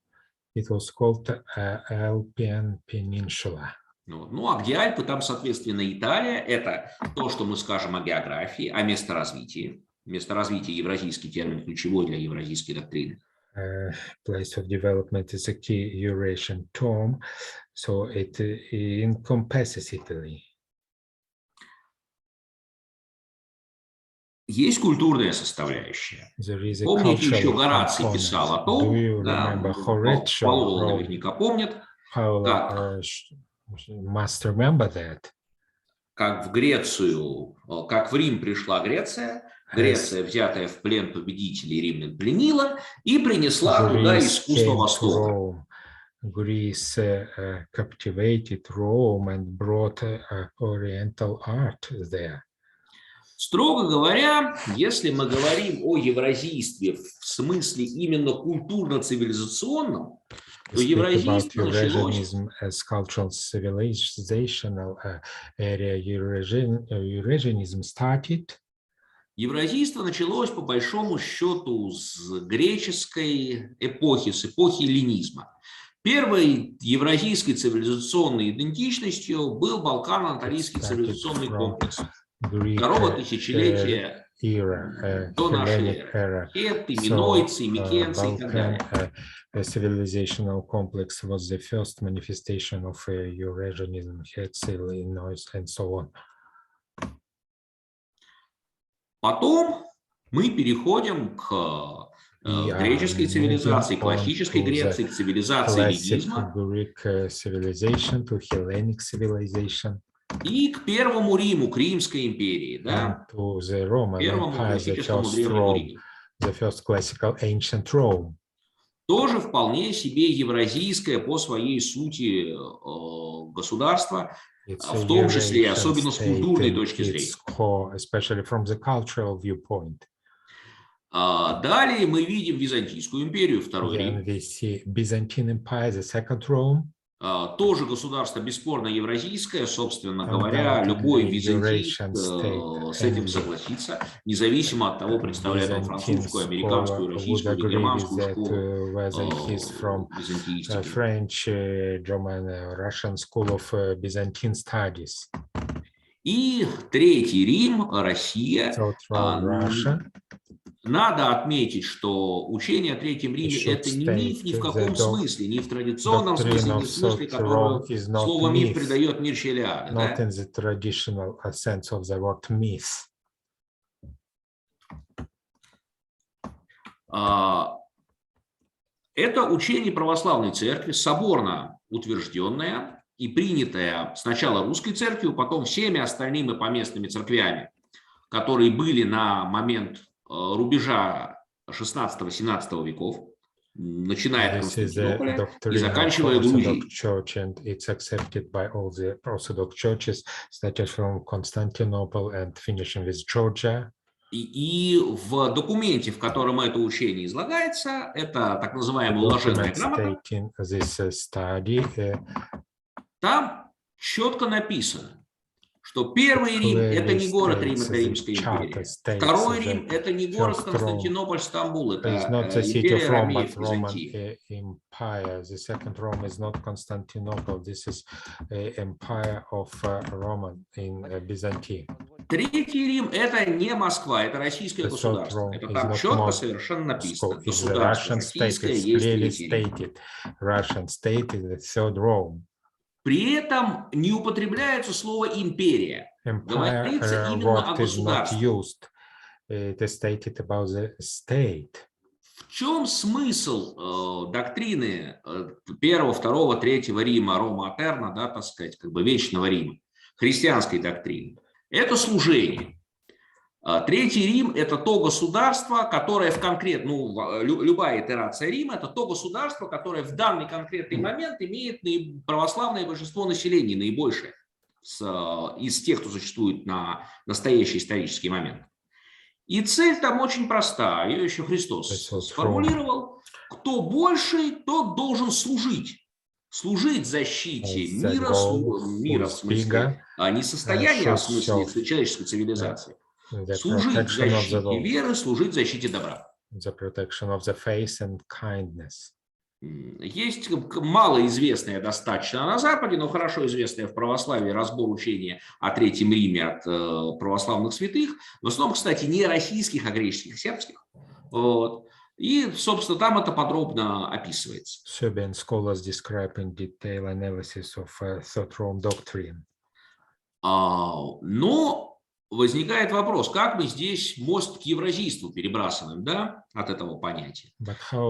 It was called Alpine Peninsula. Ну, а где Альпы, там, соответственно, Италия. Это то, что мы скажем о географии, о месторазвитии. Месторазвитие – евразийский термин, ключевой для евразийской доктрины. Place of development is a key Eurasian term, so it encompasses Italy. Есть культурная составляющая. Помните, еще Гораций писал о том, Паоло наверняка помнит, как в Грецию, как в Рим пришла Греция, Греция, взятая в плен победителей, римлян пленила и принесла туда искусство Востока. Greece captivated Rome and brought Oriental art there. Строго говоря, если мы говорим о евразийстве в смысле именно культурно-цивилизационном, то евразийство началось... Евразийство началось, по большому счету, с греческой эпохи, с эпохи эллинизма. Первой евразийской цивилизационной идентичностью был Балкано-Анатолийский цивилизационный комплекс. Второго тысячелетия до нашей эры. Хетты, минойцы, микенцы и так далее. Civilizational complex was the first manifestation of Eurasianism, Illinois, and so on. Потом мы переходим к греческой цивилизации, классической Греции, к цивилизации эллинизма. И к Первому Риму, к Римской империи, да? Первому классическому Древнему Риму. Тоже вполне себе евразийское по своей сути государство, в том числе и особенно с культурной точки зрения. Далее мы видим Византийскую империю, Второй Рим. Тоже государство бесспорно евразийское, собственно говоря, любой византист с этим согласится, независимо от того, представляет он французскую, американскую, российскую или германскую школу византийства. И Третий Рим, Россия. Надо отметить, что учение о Третьем Риме – это не миф ни в каком смысле, ни в традиционном смысле, ни в смысле, которого слово «миф» придает Мирча Илиады. Это учение православной церкви, соборно утвержденное и принятое сначала русской церковью, потом всеми остальными поместными церквями, которые были на момент рубежа 16-17 веков, начиная от This is the Константинополя и doctrine of заканчивая Orthodox Грузией. Church, and it's accepted by all the Orthodox churches, starting from Constantinople and finishing with Georgia. И в документе, в котором это учение излагается, это так называемая уложенная Document грамота, stating this study там четко написано, что первый Рим – это не город Рим, это Римская империя. Второй Рим – это не город Константинополь, Стамбул, это империя Ромеев, Византии. Empire. The second Rome is not Constantinople. This is an empire of Roman in Byzantium. Третий Рим – это не Москва, это российское государство. Это там четко совершенно написано. Государство российское есть третий Рим. Russian state is the third Rome. При этом не употребляется слово «империя». Говорится именно о государстве. It is stated about the state. В чем смысл доктрины первого, второго, третьего Рима, Рома Атерна, да, так сказать, как бы вечного Рима, христианской доктрины? Это служение. Третий Рим – это то государство, которое в любая итерация Рима – это то государство, которое в данный конкретный момент имеет православное большинство населения, наибольшее из тех, кто существует на настоящий исторический момент. И цель там очень проста, ее еще Христос сформулировал. Кто больший, тот должен служить. Служить защите мира в смысле, а не состояния, а в смысле человеческой цивилизации. Служить защите веры, служить защите добра. The protection of the faith and kindness. Есть малоизвестная достаточно на Западе, но хорошо известная в православии разбор учения о Третьем Риме от православных святых. В основном, кстати, не российских, а греческих, сербских. Вот. И, собственно, там это подробно описывается. Serbian scholars describe in detail analysis of Third Rome doctrine. Но возникает вопрос, как мы здесь мост к евразийству перебрасываем, да, от этого понятия.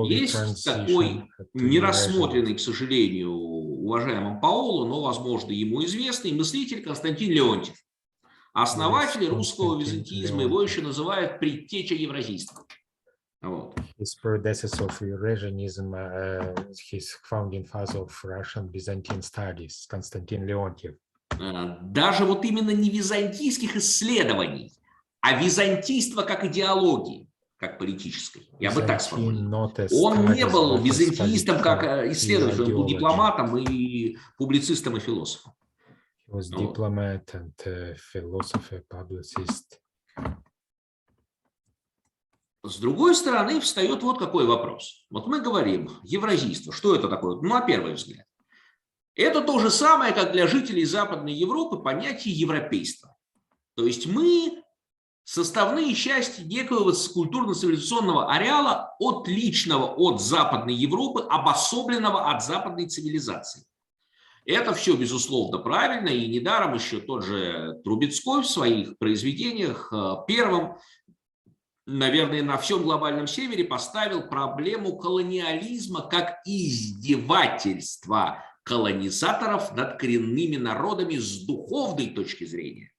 Есть такой нерассмотренный, к сожалению, уважаемым Паоло, но, возможно, ему известный мыслитель Константин Леонтьев. Основатель русского византизма, его еще называют предтеча евразийства. Вот. His predecessor of Eurasianism, his founding father of Russian Byzantine studies, Константин Леонтьев. Даже вот именно не византийских исследований, а византийства как идеологии, как политической. Я бы так сформулировал. Он не был византиистом как исследователем, он был дипломатом и публицистом и философом. He was diplomat and philosopher, publicist. С другой стороны, встает вот какой вопрос. Вот мы говорим, евразийство, что это такое? Ну, на первый взгляд. Это то же самое, как для жителей Западной Европы понятие европейства. То есть мы составные части некоего культурно-цивилизационного ареала, отличного от Западной Европы, обособленного от западной цивилизации. Это все, безусловно, правильно, и недаром еще тот же Трубецкой в своих произведениях первым, наверное, на всем глобальном севере поставил проблему колониализма как издевательства колонизаторов над коренными народами с духовной точки зрения.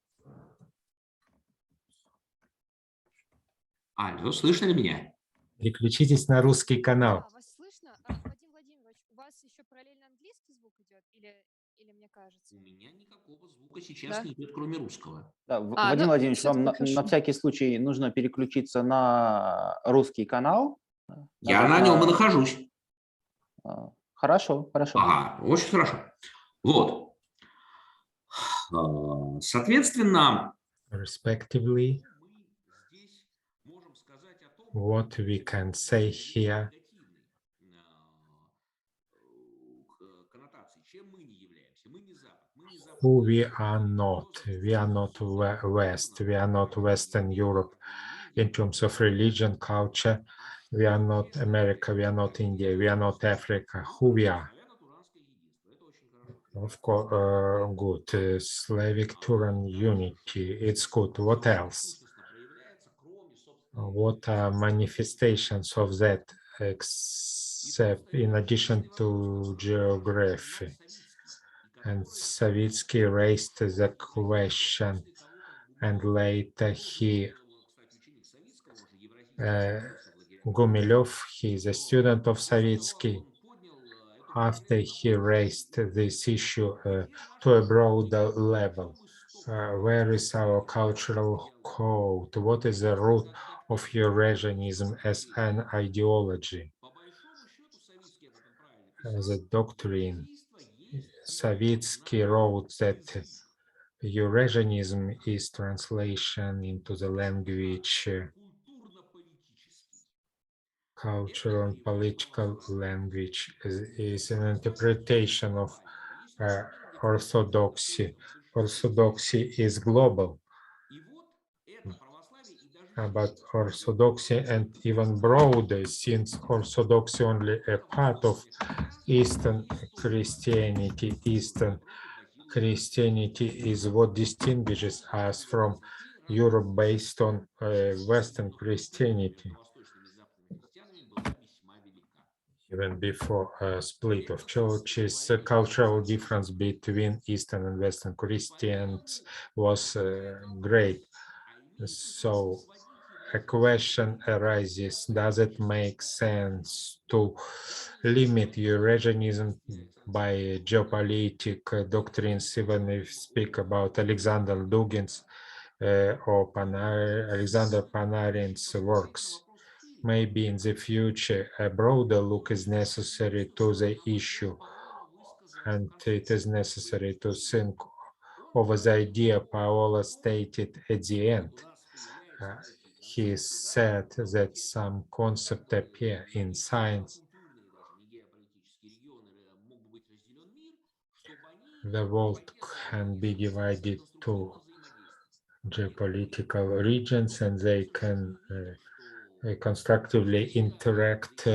Алло, слышно ли меня? Переключитесь на русский канал. Вас слышно? Вадим Владимирович, у вас еще параллельно английский звук идет? Или мне кажется? У меня никакого звука сейчас не идет, кроме русского. Да, Вадим Владимирович, вам на всякий случай нужно переключиться на русский канал. Я на нем и нахожусь. Хорошо, хорошо. Ага, очень хорошо. Вот. Соответственно, Respectively, what we can say here, who we are not West, we are not Western Europe in terms of religion, culture, we are not America, we are not India, we are not Africa, who we are. Of course, good. Slavic Turan unity, it's good. What else? What are manifestations of that, except in addition to geography? And Savitsky raised the question, and later he Gumilev, he is a student of Savitsky. After he raised this issue to a broader level, where is our cultural code? What is the root of Eurasianism as an ideology, as a doctrine? Savitsky wrote that Eurasianism is translation into the language, cultural and political language, is an interpretation of orthodoxy. Orthodoxy is global, but orthodoxy and even broader, since orthodoxy only a part of Eastern Christianity. Eastern Christianity is what distinguishes us from Europe based on Western Christianity. Even before a split of churches, the cultural difference between Eastern and Western Christians was great. So a question arises, does it make sense to limit Eurasianism by geopolitical doctrines, even if we speak about Alexander Dugin's or Alexander Panarin's works? Maybe in the future a broader look is necessary to the issue, and it is necessary to think over the idea Paolo stated at the end. He said that some concepts appear in science. The world can be divided to geopolitical regions, and they can constructively interact.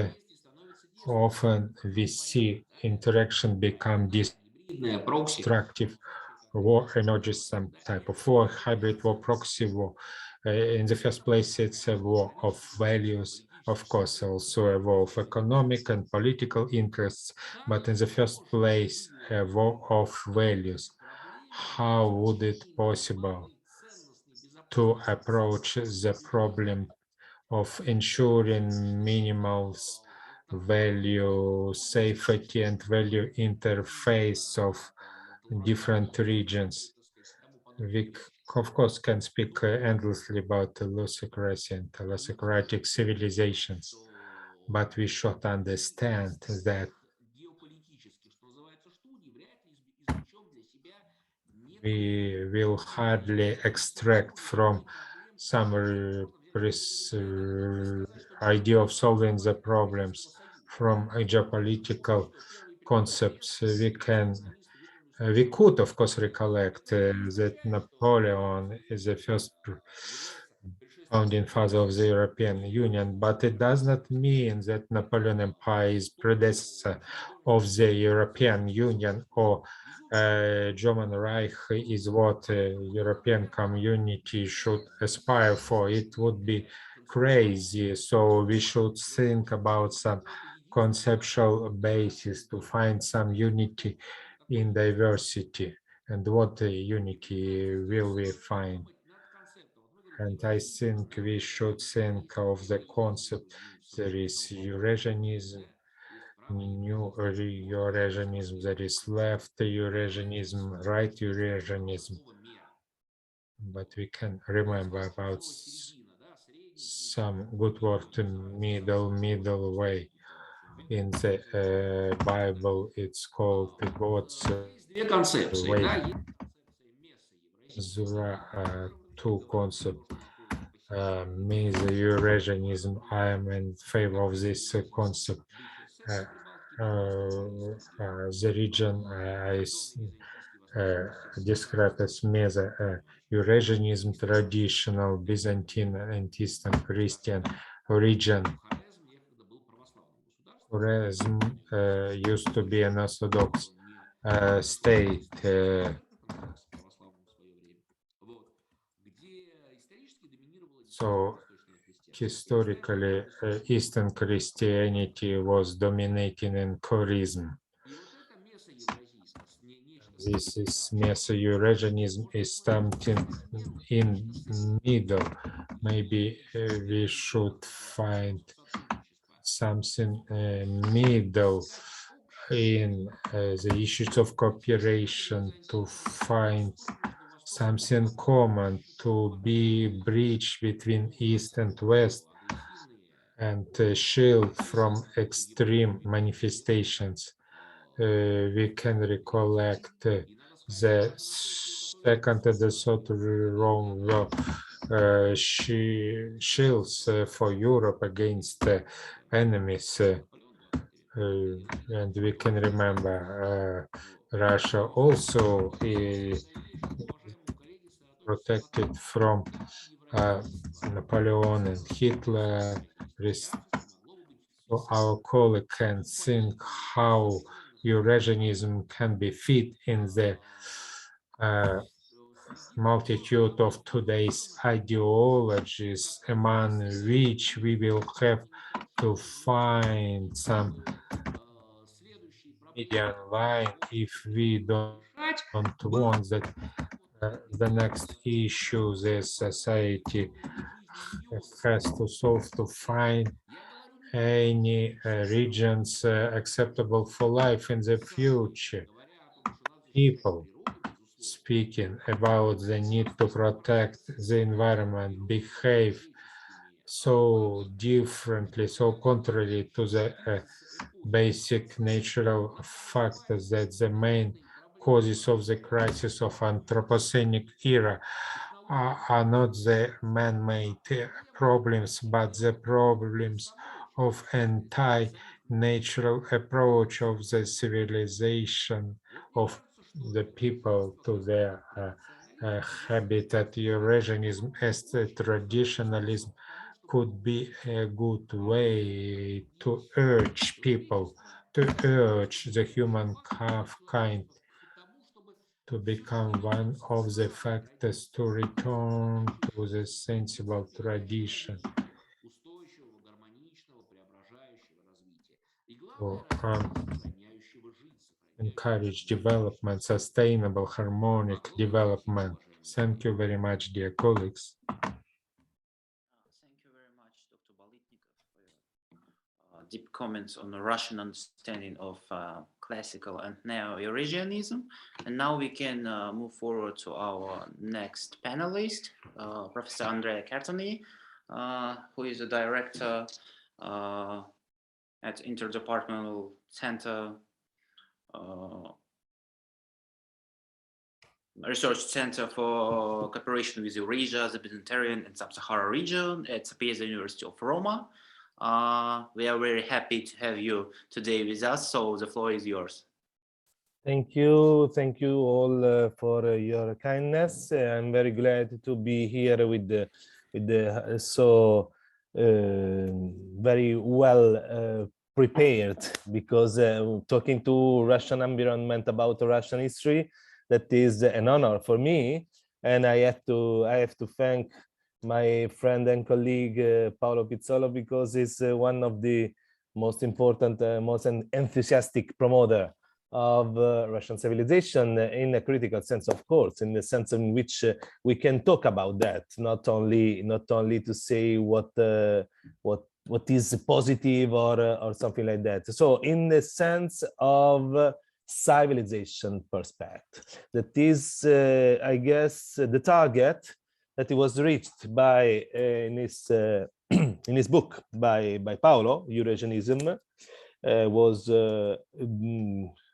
Often we see interaction become destructive. War emerges some type of war, hybrid war, proxy war. In the first place, it's a war of values, of course, also a war of economic and political interests, but in the first place, a war of values. How would it possible to approach the problem of ensuring minimal value safety and value interface of different regions? We, of course, can speak endlessly about Lusocracy and Lusocratic civilizations, but we should understand that we will hardly extract from some idea of solving the problems from geopolitical concepts. We could, of course, recollect that Napoleon is the first founding father of the European Union, but it does not mean that Napoleon Empire is predecessor of the European Union, or German Reich is what European community should aspire for. It would be crazy. So we should think about some conceptual basis to find some unity in diversity. And what unity will we find? And I think we should think of the concept. There is Eurasianism, New Eurasianism, there is left Eurasianism, right Eurasianism. But we can remember about some good word, middle way. In the Bible, it's called God's way. There are two concepts. Me, the Eurasianism, I am in favor of this concept. The region I describe as me the Eurasianism, traditional Byzantine and Eastern Christian region. Judaism used to be an Orthodox state. So historically, Eastern Christianity was dominating in Chorism. This is Meso-Eurasianism is something in middle. Maybe we should find something middle in the issues of cooperation, to find something common, to be bridge between East and West, and shield from extreme manifestations. We can recollect the second and the third Rome were shields for Europe against enemies. And we can remember Russia also protected from Napoleon and Hitler. So our colleague can think how Eurasianism can be fit in the multitude of today's ideologies, among which we will have to find some median line if we don't want that the next issue the society has to solve, to find any regions acceptable for life in the future. People speaking about the need to protect the environment behave so differently, so contrary to the basic natural factors that the main causes of the crisis of Anthropocenic era are not the man-made problems, but the problems of anti-natural approach of the civilization of the people to their habitat. Eurasianism as the traditionalism could be a good way to urge people, to urge the human kind to become one of the factors to return to the sensible tradition, to encourage development, sustainable, harmonic development. Thank you very much, dear colleagues. Thank you very much, Dr. Bolitnikov, for your deep comments on the Russian understanding of classical and Neo-Eurasianism. And now we can move forward to our next panelist, Professor Andrea Cartoni, who is a director at Interdepartmental Center, Research Center for Cooperation with Eurasia, the Mediterranean and Sub-Saharan region at the University of Roma. We are very happy to have you today with us, so the floor is yours. Thank you all for your kindness. I'm very glad to be here with the so very well prepared, because talking to Russian environment about Russian history, that is an honor for me, and I have to thank my friend and colleague Paolo Pizzola, because he's one of the most important, most enthusiastic promoter of Russian civilization in a critical sense, of course, in the sense in which we can talk about that, not only to say what is positive or something like that. So in the sense of civilization perspective, that is, I guess, the target that it was reached by in his book by Paolo, Eurasianism, was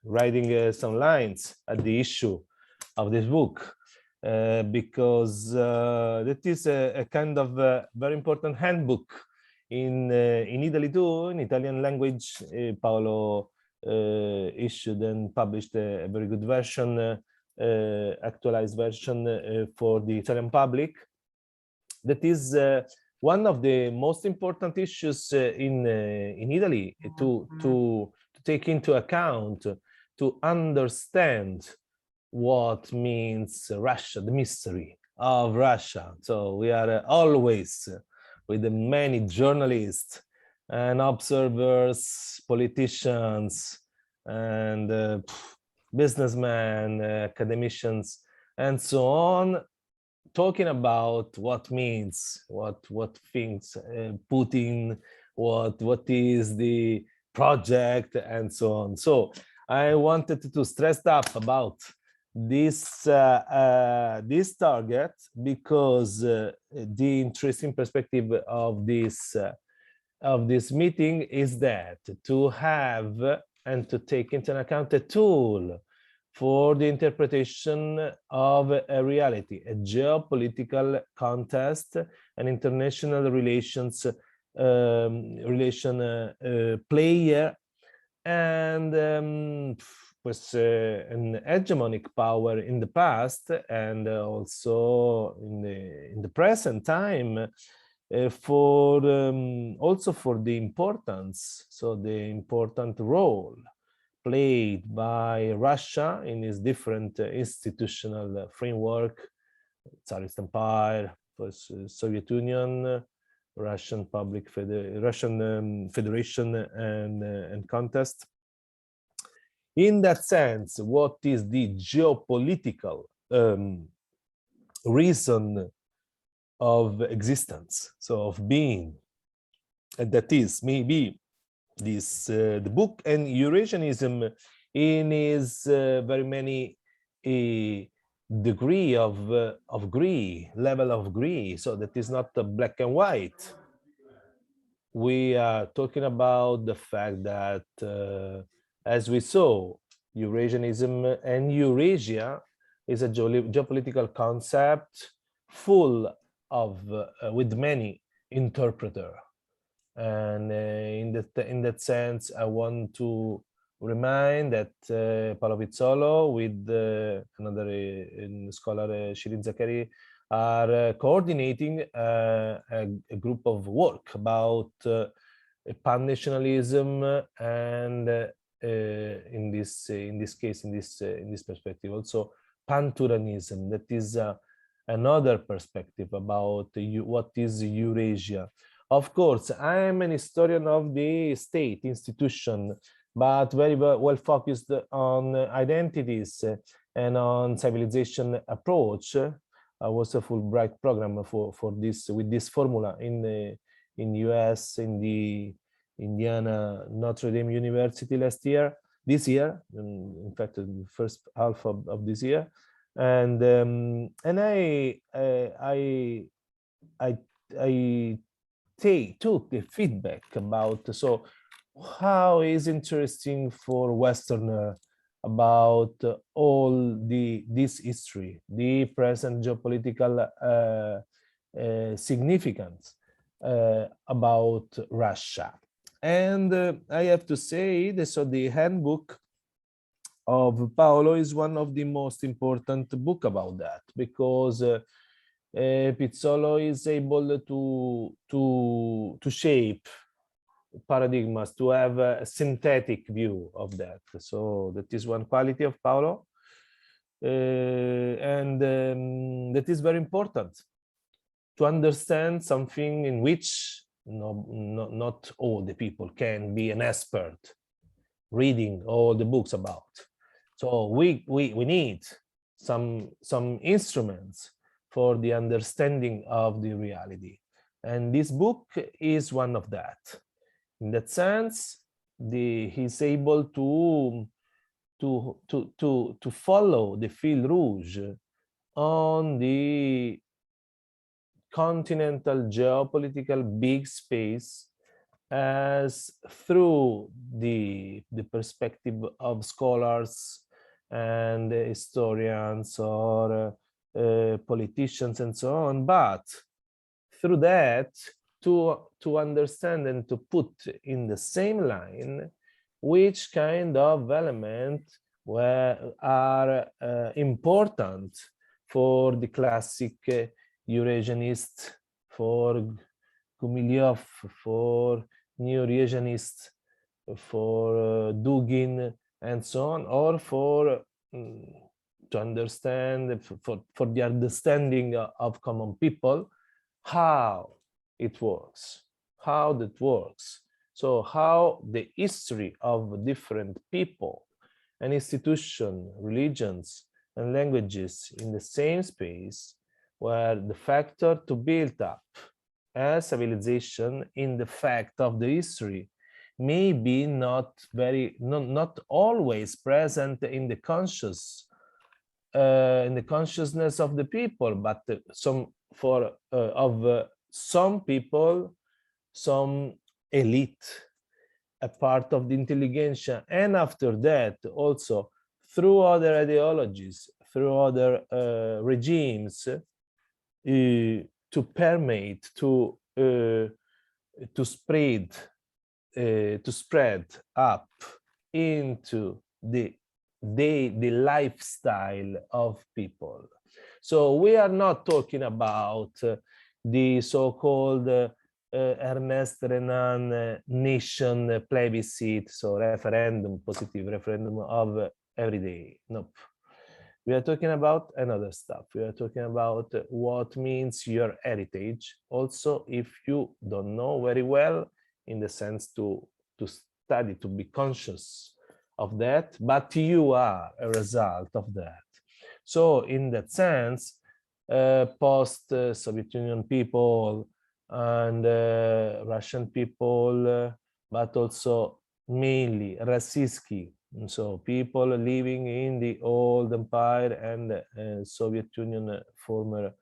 writing some lines at the issue of this book, because that is a kind of very important handbook in Italy too, in Italian language. Paolo issued and published a very good version, actualized version for the Italian public. That is one of the most important issues in Italy to take into account, to understand what means Russia, the mystery of Russia. So we are always with the many journalists and observers, politicians, and businessmen, academicians, and so on, talking about what means, what things Putin, what is the project, and so on. So I wanted to stress up about this this target because the interesting perspective of this meeting is that to have and to take into account a tool for the interpretation of a reality, a geopolitical context, an international relations player, and was an hegemonic power in the past and also in the present time, for also for the importance, so the important role played by Russia in its different institutional framework, Tsarist Empire, Soviet Union, Russian Federation, and contest. In that sense, what is the geopolitical reason of existence, so of being? And that is maybe this the book and Eurasianism in its very many degree of level of grey, so that is not black and white. We are talking about the fact that as we saw, Eurasianism and Eurasia is a geopolitical concept full of with many interpreters. And in that sense, I want to remind that Paolo Pizzollo with another scholar, Shirin Zakari, are coordinating a group of work about pan-nationalism and in this case, in this perspective, also pan-Turanism. That is another perspective about what is Eurasia. Of course, I am an historian of the state institution, but very well focused on identities and on civilization approach. I was a Fulbright program for this with this formula in US, in the Indiana Notre Dame University this year, in fact, the first half of this year, and I took the feedback about, so how is interesting for Westerner about all this history, the present geopolitical significance about Russia. And I have to say that so the handbook of Paolo is one of the most important book about that, because Pizzola is able to shape paradigms, to have a synthetic view of that. So that is one quality of Paolo, and that is very important to understand something in which not all the people can be an expert reading all the books about. So we need some instruments for the understanding of the reality, and this book is one of that. In that sense, he's able to follow the fil rouge on the continental geopolitical big space as through the perspective of scholars and historians or politicians and so on, but through that to understand and to put in the same line which kind of elements are important for the classic Eurasianist, for Gumilyov, for Neo-Eurasianist, for Dugin, and so on, or for to understand, for the understanding of common people, how it works, how that works. So how the history of different people an institution, religions, and languages in the same space were the factor to build up a civilization in the fact of the history may be not always present in the consciousness of the people, but some people, some elite, a part of the intelligentsia, and after that also through other ideologies, through other regimes, to permeate, to spread up into the lifestyle of people. So we are not talking about the so-called Ernest Renan nation plebiscite, so referendum, positive referendum of every day. Nope. We are talking about another stuff. We are talking about what means your heritage. Also, if you don't know very well, in the sense to study, to be conscious of that, but you are a result of that. So in that sense, post-Soviet Union people and Russian people, but also mainly Rossiyski, so people living in the old empire and Soviet Union, former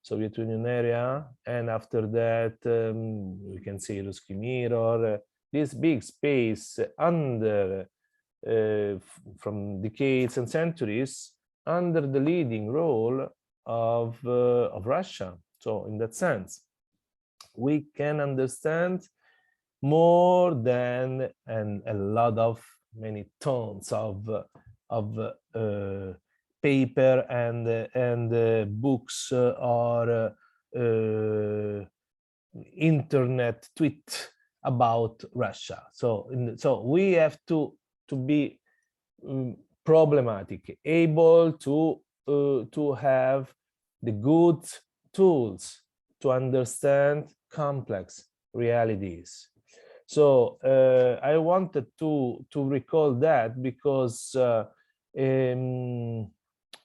Soviet Union area, and after that we can say Ruski Mir, or this big space under from decades and centuries under the leading role of Russia. So in that sense, we can understand more than a lot of many tons of paper and books or internet tweet about Russia. So we have to be problematic, able to have the good tools to understand complex realities. So I wanted to recall that because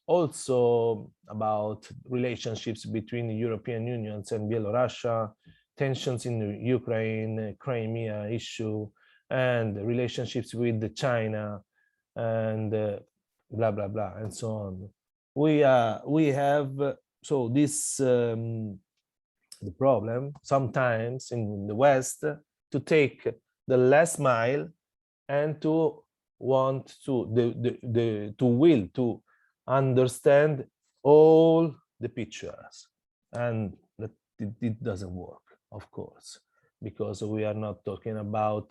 also about relationships between the European Union and Belarus, tensions in the Ukraine, Crimea issue, and relationships with China, and blah blah blah, and so on. We have so this the problem sometimes in the West to take the last mile and to want to will to understand all the pictures, and that it doesn't work, of course, because we are not talking about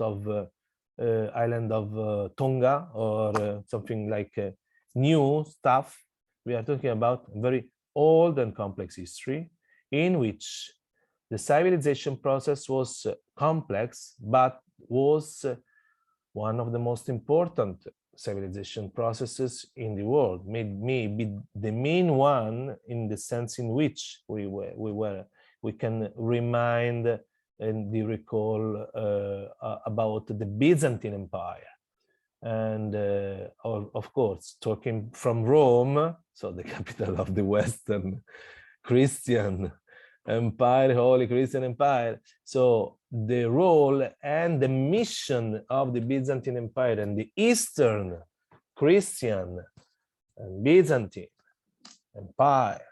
island of Tonga or something like new stuff. We are talking about very old and complex history in which the civilization process was complex, but was one of the most important civilization processes in the world, maybe the main one, in the sense in which we can remind and recall about the Byzantine Empire, and of course talking from Rome, so the capital of the Western Christian Empire, Holy Christian Empire. So the role and the mission of the Byzantine Empire and the Eastern Christian and Byzantine Empire,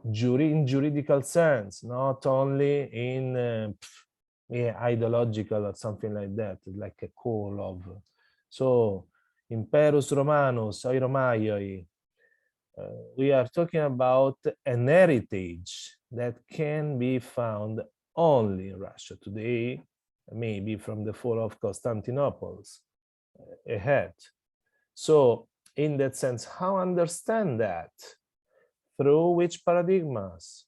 in juridical sense, not only in ideological or something like that, like a call of. So Imperus Romanus, Euromaioi, we are talking about an heritage that can be found only in Russia today, maybe from the fall of Constantinople ahead. So in that sense, how understand that? Through which paradigmas?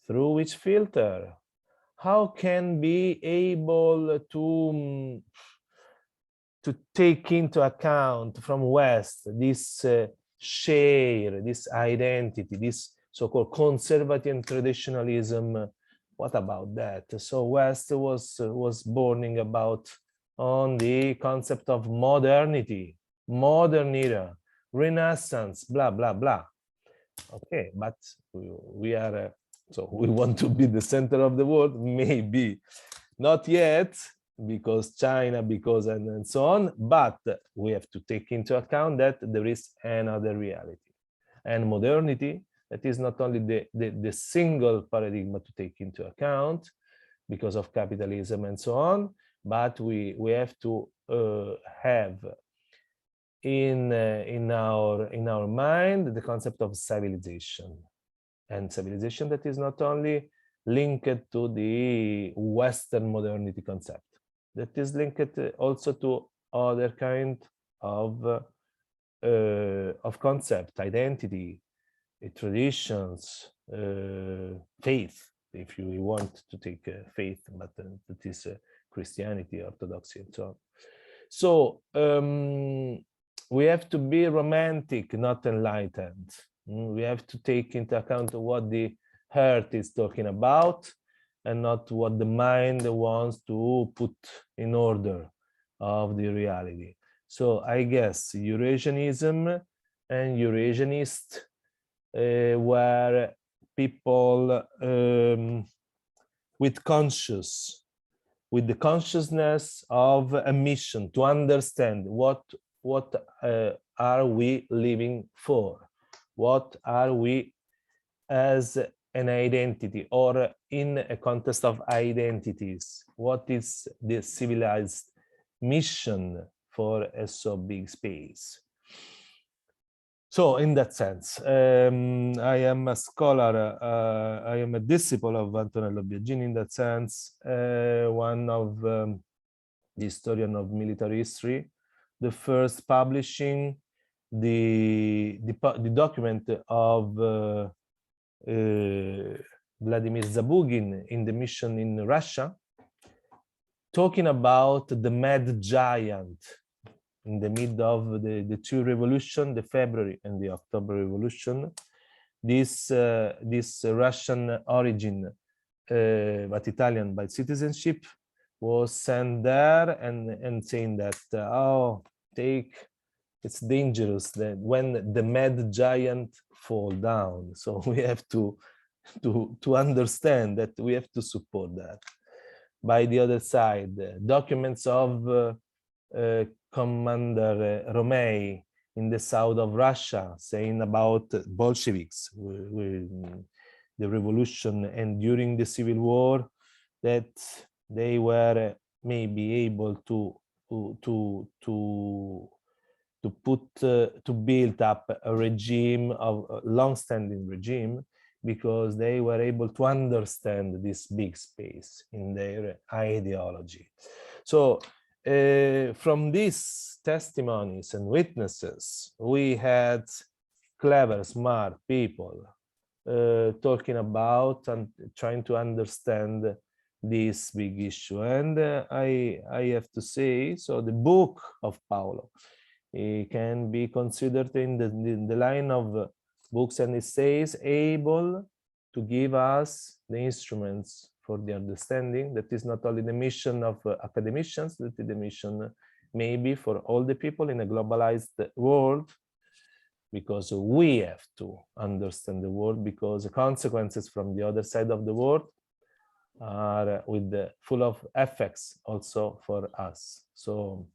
Through which filter? How can be able to take into account from West this share, this identity, this so-called conservative traditionalism? What about that? So West was born about on the concept of modernity, modern era, Renaissance, blah, blah, blah. Okay, but we are, so we want to be the center of the world? Maybe. Not yet, because China, because and so on, but we have to take into account that there is another reality. And modernity, that is not only the single paradigm to take into account because of capitalism and so on, but we have to have in our mind the concept of civilization, and civilization that is not only linked to the Western modernity concept, that is linked also to other kind of concept, identity, traditions, faith, if you want to take faith, but that is Christianity, Orthodoxy, and so on. So we have to be romantic, not enlightened. We have to take into account what the heart is talking about and not what the mind wants to put in order of the reality. So I guess Eurasianism and Eurasianist were people with the consciousness of a mission to understand what are we living for, what are we as an identity or in a context of identities, what is the civilized mission for a so big space. So in that sense, I am a scholar, I am a disciple of Antonello Biagini in that sense, one of the historian of military history, the first publishing the document of Vladimir Zabugin in the mission in Russia, talking about the mad giant in the mid of the two revolutions, the February and the October Revolution. This Russian origin, but Italian by citizenship, was sent there and saying that it's dangerous that when the mad giant fall down. So we have to understand that we have to support that. By the other side, documents of Commander Romei in the south of Russia saying about Bolsheviks, the revolution, and during the civil war, that they were maybe able to build up a regime, of a long-standing regime, because they were able to understand this big space in their ideology. So from these testimonies and witnesses, we had clever, smart people talking about and trying to understand this big issue. And I have to say, so the book of Paolo, it can be considered in the line of books and essays able to give us the instruments for the understanding. That is not only the mission of academicians, that is the mission maybe for all the people in a globalized world, because we have to understand the world, because the consequences from the other side of the world are full of effects also for us. So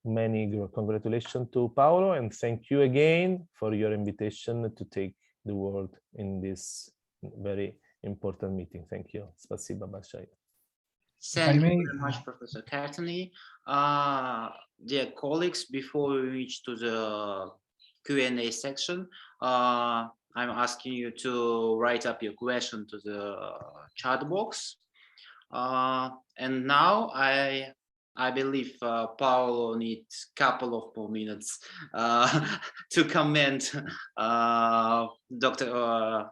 many congratulations to Paolo, and thank you again for your invitation to take the word in this very important meeting. Thank you. Spasiba большое. Thank you very much, Professor Cartoni. Dear colleagues, before we reach to the Q&A section, I'm asking you to write up your question to the chat box. And now I believe Paolo needs a couple of more minutes to comment Dr.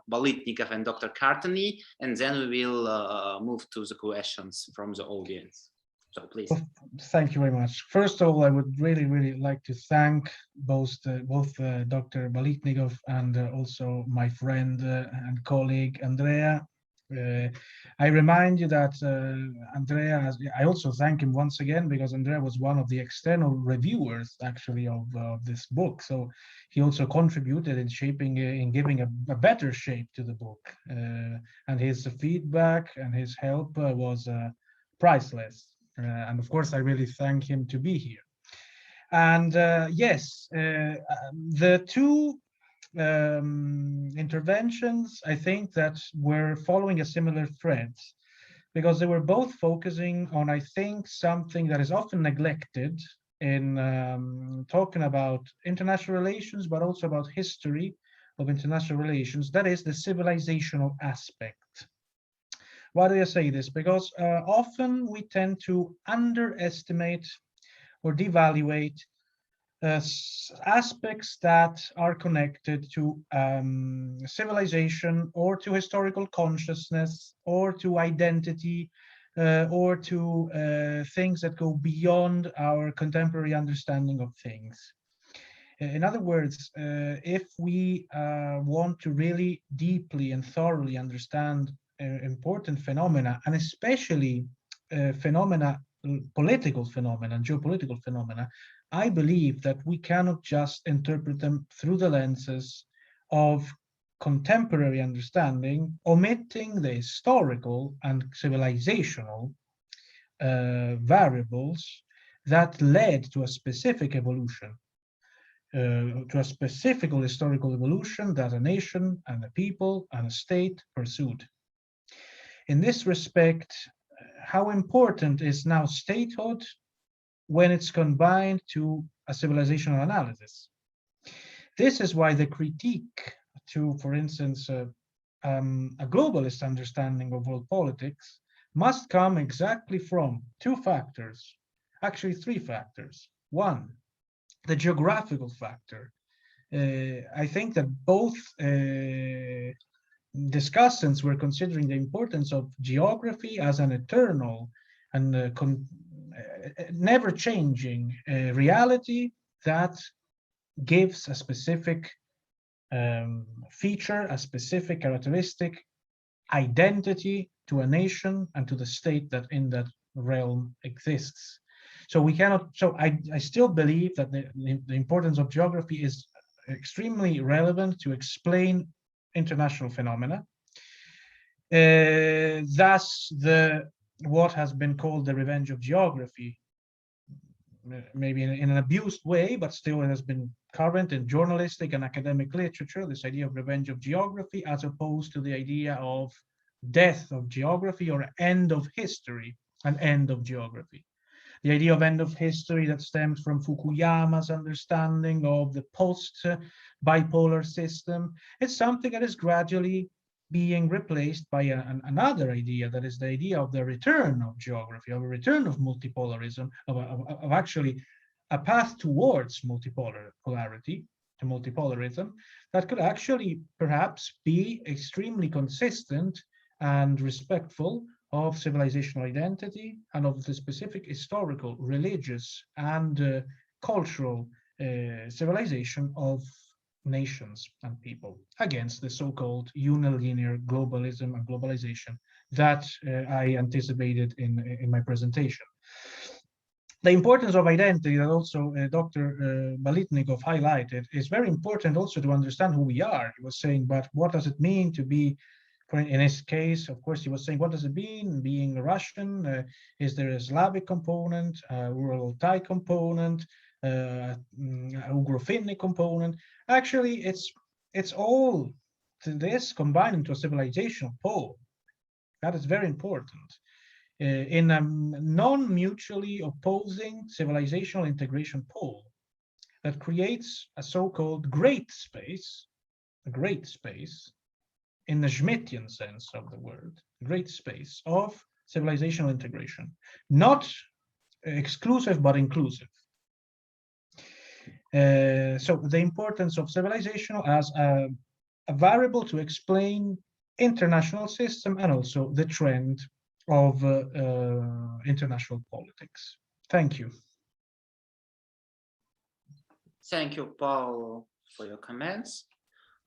Bolitnikov and Dr. Cartoni, and then we will move to the questions from the audience. So please. Well, thank you very much. First of all, I would really like to thank both Dr. Bolitnikov and also my friend and colleague Andrea I remind you that Andrea, I also thank him once again, because Andrea was one of the external reviewers actually of this book. So he also contributed in shaping, in giving a better shape to the book. And his feedback and his help was priceless. And of course, I really thank him to be here. And yes, the two interventions, I think that were following a similar thread, because they were both focusing on, I think, something that is often neglected in talking about international relations, but also about history of international relations, that is the civilizational aspect. Why do I say this? Because often we tend to underestimate or devaluate aspects that are connected to civilization, or to historical consciousness, or to identity, or to things that go beyond our contemporary understanding of things. In other words, if we want to really deeply and thoroughly understand important phenomena, and especially phenomena, political phenomena, geopolitical phenomena, I believe that we cannot just interpret them through the lenses of contemporary understanding, omitting the historical and civilizational variables that led to a specific evolution, to a specific historical evolution that a nation and a people and a state pursued. In this respect, how important is now statehood when it's combined to a civilizational analysis? This is why the critique to, for instance, a globalist understanding of world politics must come exactly from two factors, actually three factors. One, the geographical factor. I think that both discussants were considering the importance of geography as an eternal and never-changing reality that gives a specific feature, a specific characteristic, identity to a nation and to the state that in that realm exists. So we cannot, so I still believe that the importance of geography is extremely relevant to explain international phenomena. Thus, what has been called the revenge of geography, maybe in an abused way, but still it has been current in journalistic and academic literature, this idea of revenge of geography, as opposed to the idea of death of geography or end of history, an end of geography. The idea of end of history that stems from Fukuyama's understanding of the post-bipolar system, it's something that is gradually being replaced by another idea, that is the idea of the return of geography, of a return of multipolarism, of actually a path towards multipolarity, to multipolarism, that could actually perhaps be extremely consistent and respectful of civilizational identity and of the specific historical, religious, and cultural civilization of nations and people, against the so-called unilinear globalism and globalization that I anticipated in my presentation. The importance of identity that also Dr. Balitnikov highlighted is very important also to understand who we are. He was saying, but what does it mean to be, in his case, of course, he was saying, what does it mean being Russian? Is there a Slavic component, a rural Thai component, Ugro-Finnic component? Actually, it's all this combined into a civilizational pole. That is very important. In a non-mutually opposing civilizational integration pole that creates a so-called great space, a great space, in the Schmittian sense of the word, great space of civilizational integration, not exclusive but inclusive. So the importance of civilization as a variable to explain international system and also the trend of international politics. Thank you. Thank you, Paolo, for your comments.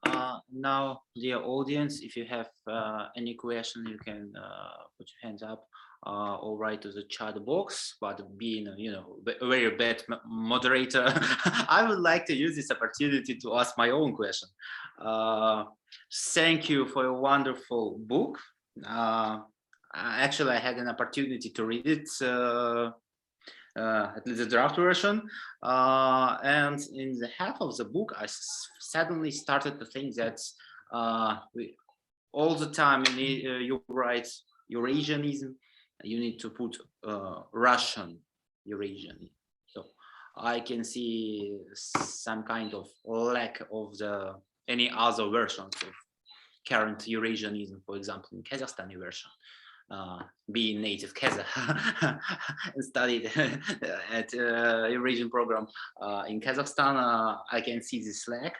Now, dear audience, if you have any question, you can put your hands up or write to the chat box. But being, a very bad moderator, I would like to use this opportunity to ask my own question. Thank you for a wonderful book. Actually, I had an opportunity to read it, at least the draft version, and in the half of the book, I suddenly started to think that all the time you write Eurasianism, you need to put Russian Eurasianism. So I can see some kind of lack of any other versions of current Eurasianism, for example, in Kazakhstani version. Being native Kazakh and studied at Eurasian program in Kazakhstan, I can see this lack.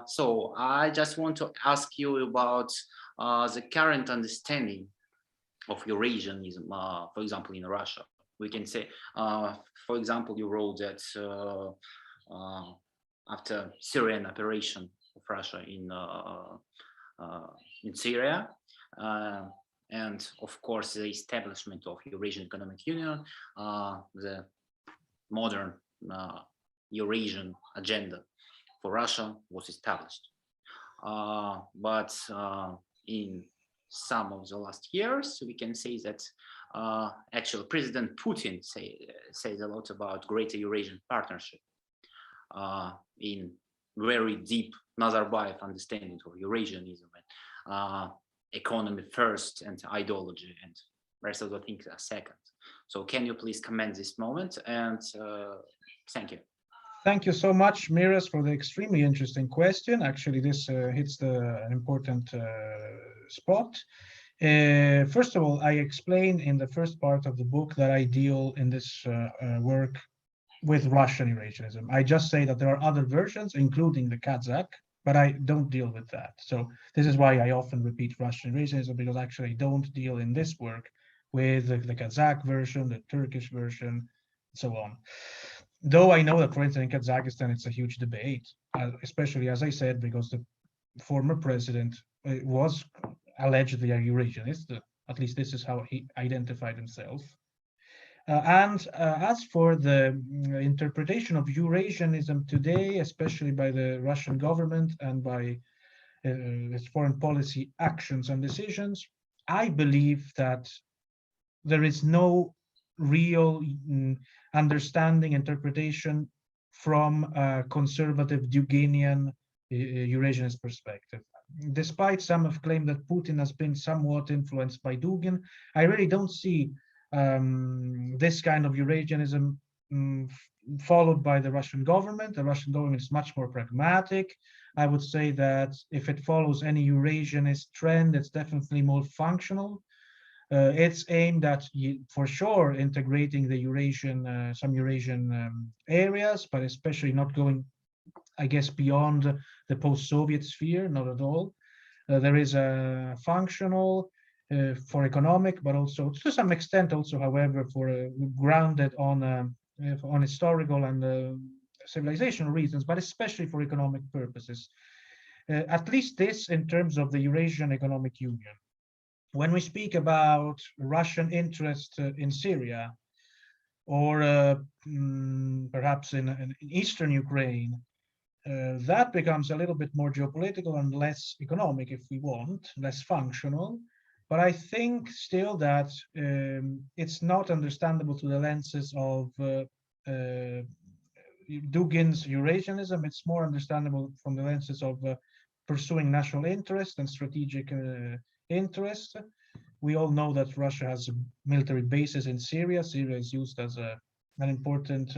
So I just want to ask you about the current understanding of Eurasianism, for example, in Russia. We can say, for example, you wrote that after Syrian operation of Russia in Syria, and of course, the establishment of Eurasian Economic Union, the modern Eurasian agenda for Russia was established. But in some of the last years, we can say that actually President Putin says a lot about greater Eurasian partnership in very deep Nazarbayev understanding of Eurasianism. Economy first and ideology and rest of the things are second. So can you please comment this moment, and thank you. Thank you so much, Miras, for the extremely interesting question. Actually, this hits an important spot. First of all, I explained in the first part of the book that I deal in this work with Russian Eurasianism. I just say that there are other versions, including the Kazakh, but I don't deal with that. So this is why I often repeat Russian Eurasianism, because actually I don't deal in this work with the Kazakh version, the Turkish version, and so on. Though I know that, for instance, in Kazakhstan, it's a huge debate, especially, as I said, because the former president was allegedly a Eurasianist. At least this is how he identified himself. As for the interpretation of Eurasianism today, especially by the Russian government and by its foreign policy actions and decisions, I believe that there is no real understanding, interpretation from a conservative Duginian Eurasianist perspective. Despite some have claimed that Putin has been somewhat influenced by Dugin, I really don't see this kind of Eurasianism followed by the Russian government. The Russian government is much more pragmatic. I would say that if it follows any Eurasianist trend, it's definitely more functional. It's aimed at, for sure, integrating the Eurasian, some Eurasian areas, but especially not going, I guess, beyond the post-Soviet sphere, not at all. There is a functional for economic, but also to some extent also, however, for grounded on historical and civilizational reasons, but especially for economic purposes. At least this in terms of the Eurasian Economic Union. When we speak about Russian interest in Syria, or perhaps in eastern Ukraine, that becomes a little bit more geopolitical and less economic, if we want, less functional. But I think still that it's not understandable through the lenses of Dugin's Eurasianism. It's more understandable from the lenses of pursuing national interest and strategic interest. We all know that Russia has military bases in Syria. Syria is used as an important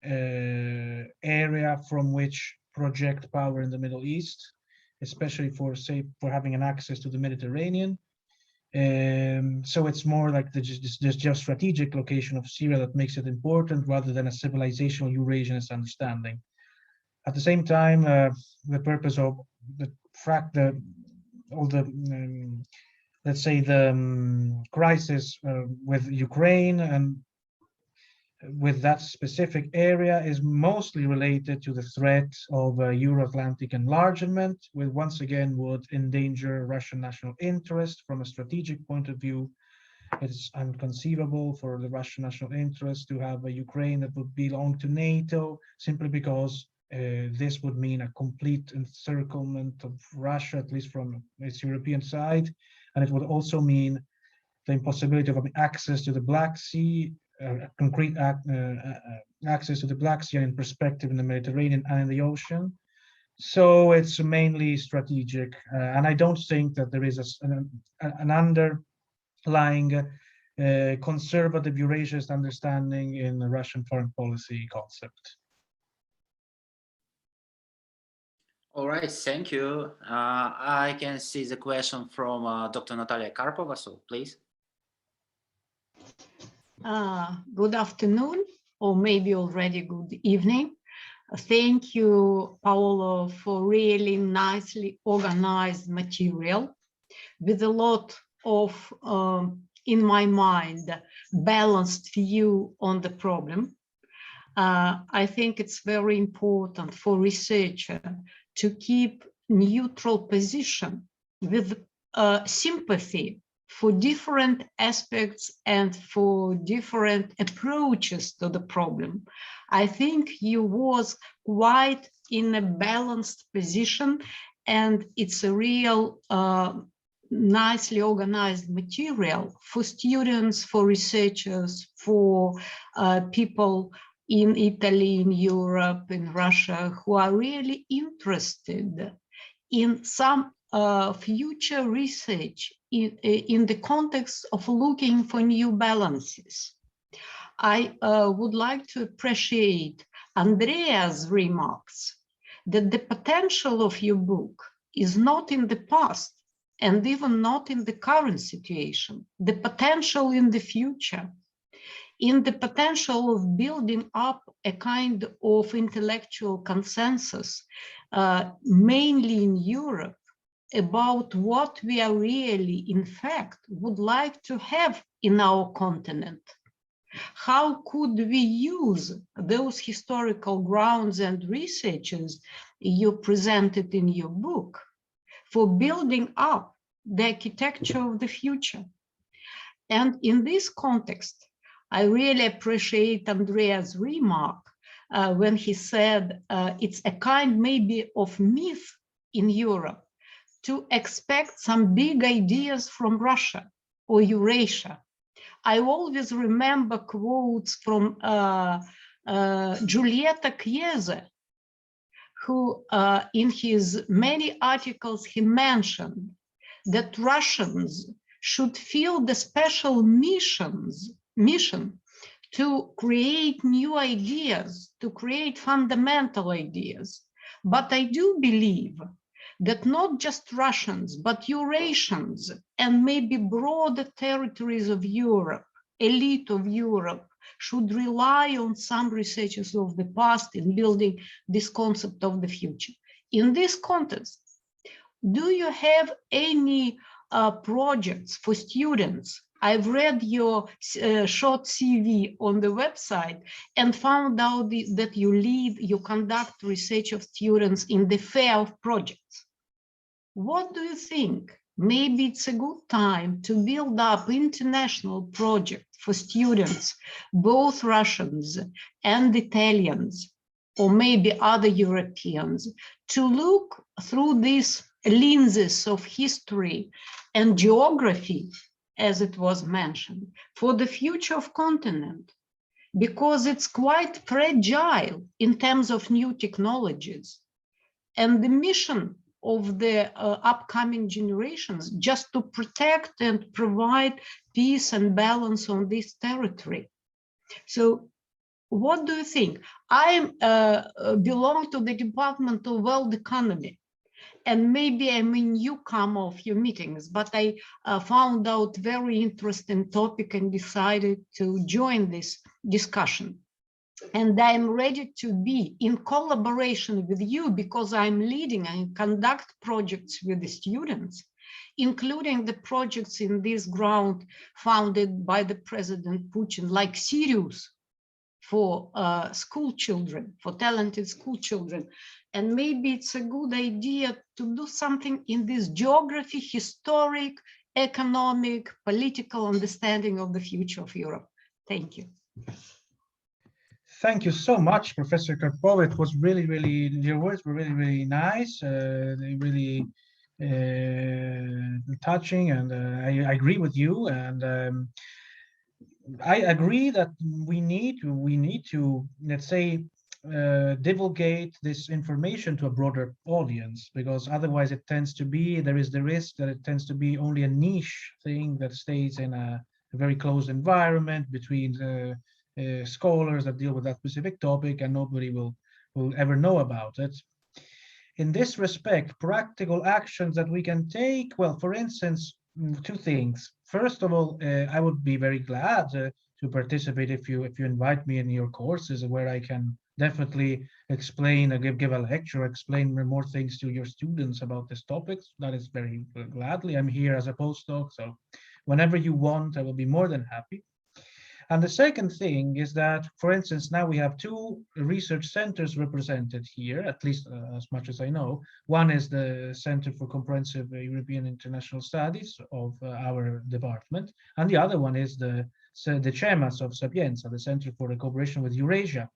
area from which project power in the Middle East, especially for, say, for having an access to the Mediterranean. So it's more like the geostrategic location of Syria that makes it important, rather than a civilizational Eurasianist understanding. At the same time, the purpose of let's say the crisis with Ukraine and with that specific area is mostly related to the threat of Euro-Atlantic enlargement, which once again would endanger Russian national interest from a strategic point of view. It's inconceivable for the Russian national interest to have a Ukraine that would belong to NATO, simply because this would mean a complete encirclement of Russia, at least from its European side. And it would also mean the impossibility of access to the Black Sea, concrete access to the Black Sea in perspective in the Mediterranean and in the ocean. So it's mainly strategic. And I don't think that there is an underlying conservative Eurasianist understanding in the Russian foreign policy concept. All right, thank you. I can see the question from Dr. Natalia Karpova, so please. Good afternoon, or maybe already good evening. Thank you, Paolo, for really nicely organized material with a lot of, in my mind, balanced view on the problem. I think it's very important for researcher to keep neutral position with sympathy for different aspects and for different approaches to the problem. I think you was quite in a balanced position, and it's a real nicely organized material for students, for researchers, for people in Italy, in Europe, in Russia, who are really interested in some future research in the context of looking for new balances. I would like to appreciate Andrea's remarks that the potential of your book is not in the past and even not in the current situation, the potential in the future, in the potential of building up a kind of intellectual consensus, mainly in Europe, about what we are really, in fact, would like to have in our continent. How could we use those historical grounds and researches you presented in your book for building up the architecture of the future? And in this context, I really appreciate Andrea's remark when he said it's a kind maybe of myth in Europe to expect some big ideas from Russia or Eurasia. I always remember quotes from Giulietta Chiesa, who in his many articles, he mentioned that Russians should feel the special mission to create new ideas, to create fundamental ideas. But I do believe that not just Russians, but Eurasians and maybe broader territories of Europe, elite of Europe, should rely on some researchers of the past in building this concept of the future. In this context, do you have any projects for students? I've read your short CV on the website and found out that you conduct research of students in the fair of projects. What do you think? Maybe it's a good time to build up international project for students, both Russians and Italians, or maybe other Europeans, to look through these lenses of history and geography, as it was mentioned, for the future of continent, because it's quite fragile in terms of new technologies. And the mission of the upcoming generations just to protect and provide peace and balance on this territory. So what do you think? I belong to the Department of World Economy, and maybe I'm a newcomer of your meetings, but I found out very interesting topic and decided to join this discussion. And I'm ready to be in collaboration with you because I'm leading and conduct projects with the students, including the projects in this ground founded by the President Putin, like Sirius, for school children, for talented school children. And maybe it's a good idea to do something in this geography, historic, economic, political understanding of the future of Europe. Thank you. Thank you so much, Professor Karpova. It was really, your words were really nice. They really touching, and I agree with you. And I agree that we need to, let's say, divulgate this information to a broader audience, because otherwise it tends to be, there is the risk that it tends to be only a niche thing that stays in a very closed environment between scholars that deal with that specific topic, and nobody will ever know about it. In this respect, practical actions that we can take, well, for instance, two things. First of all, I would be very glad to participate if you invite me in your courses, where I can definitely explain, give a lecture, explain more things to your students about this topic. That is very gladly. I'm here as a postdoc, so whenever you want, I will be more than happy. And the second thing is that, for instance, now we have two research centers represented here, at least as much as I know. One is the Center for Comprehensive European International Studies of our department, and the other one is the CEMAS of Sapienza, the Center for the Cooperation with Eurasia,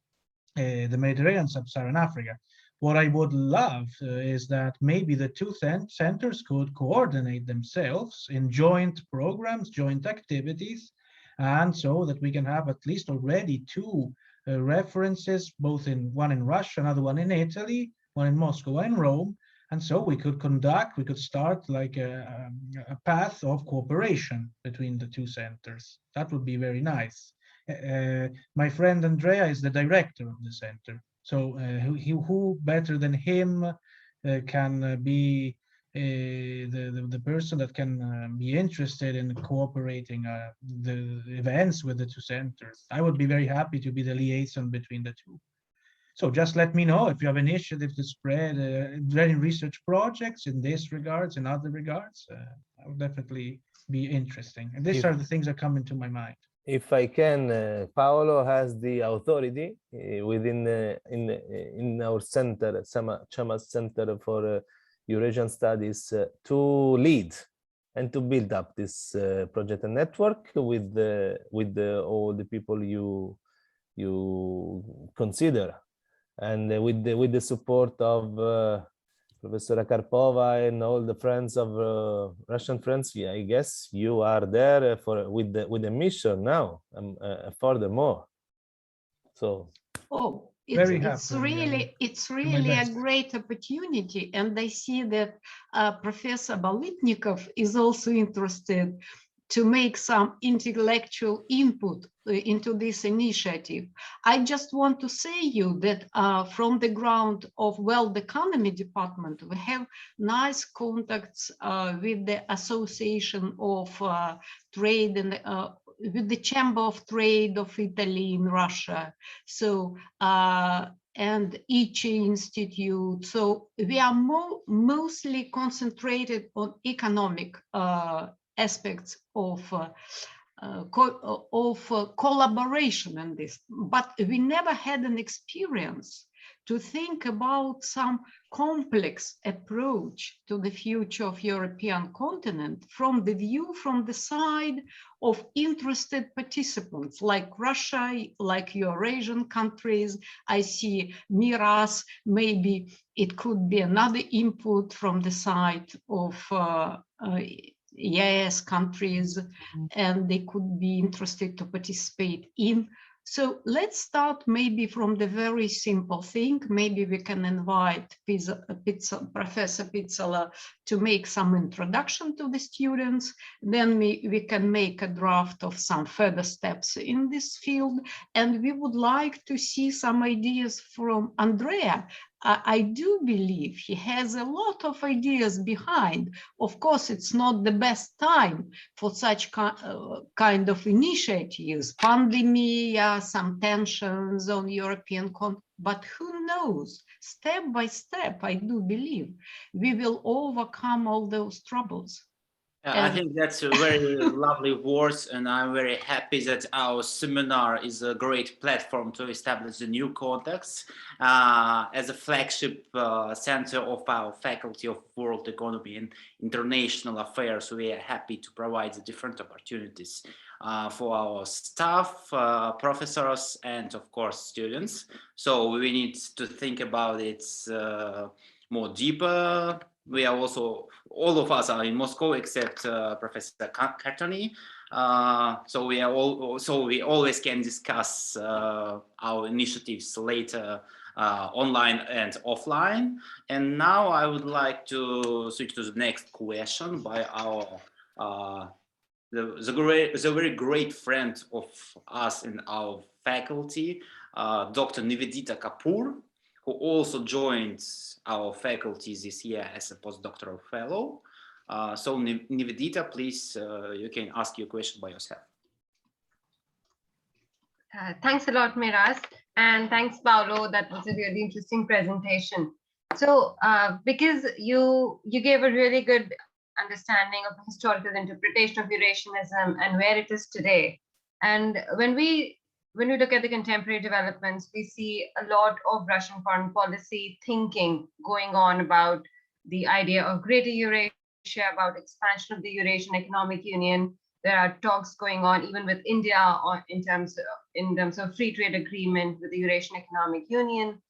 the Mediterranean, Sub-Saharan Africa. What I would love is that maybe the two centers could coordinate themselves in joint programs, joint activities, and so that we can have at least already two references, both one in Russia, another one in Italy, one in Moscow and Rome. And so we could start like a path of cooperation between the two centers. That would be very nice. My friend Andrea is the director of the center. So who better than him can be the person that can be interested in cooperating the events with the two centers. I would be very happy to be the liaison between the two. So just let me know if you have initiative to spread research projects in this regards, in other regards. I would definitely be interesting. And these are the things that come into my mind. If I can, Paolo has the authority within in our center, CEMAS Center for Eurasian Studies, to lead and to build up this project and network with all the people you consider, and with the support of Professor Karpova and all the friends of Russian friends. Yeah, I guess you are there with the mission now, furthermore. So. Oh. It's really a great opportunity, and I see that Professor Bolitnikov is also interested to make some intellectual input into this initiative. I just want to say you that from the ground of World Economy Department, we have nice contacts with the Association of Trade and with the Chamber of Trade of Italy in Russia. So and ECHE Institute. So we are mostly concentrated on economic aspects of collaboration in this, but we never had an experience to think about some complex approach to the future of European continent from the side of interested participants like Russia, like Eurasian countries. I see Miras, maybe it could be another input from the side of EAS countries, and they could be interested to participate in. So let's start maybe from the very simple thing. Maybe we can invite Professor Pizzola to make some introduction to the students. Then we can make a draft of some further steps in this field. And we would like to see some ideas from Andrea. I do believe he has a lot of ideas behind. Of course, it's not the best time for such kind of initiatives, pandemia, some tensions on European continent, but who knows? Step by step, I do believe we will overcome all those troubles. I think that's a very lovely words, and I'm very happy that our seminar is a great platform to establish a new context. As a flagship center of our Faculty of World Economy and International Affairs, we are happy to provide the different opportunities for our staff, professors, and of course students. So we need to think about it more deeper. We are also, all of us are in Moscow except Professor Cartoni. So we always can discuss our initiatives later online and offline. And now I would like to switch to the next question by our the very great friend of us in our faculty, Dr. Nivedita Kapoor, who also joined our faculty this year as a postdoctoral fellow. So Nivedita, please, you can ask your question by yourself. Thanks a lot, Miraz, and thanks, Paolo. That was a really interesting presentation. So, because you gave a really good understanding of the historical interpretation of Eurasianism and where it is today, and when we look at the contemporary developments, we see a lot of Russian foreign policy thinking going on about the idea of Greater Eurasia, about expansion of the Eurasian Economic Union. There are talks going on even with India in terms of free trade agreement with the Eurasian Economic Union.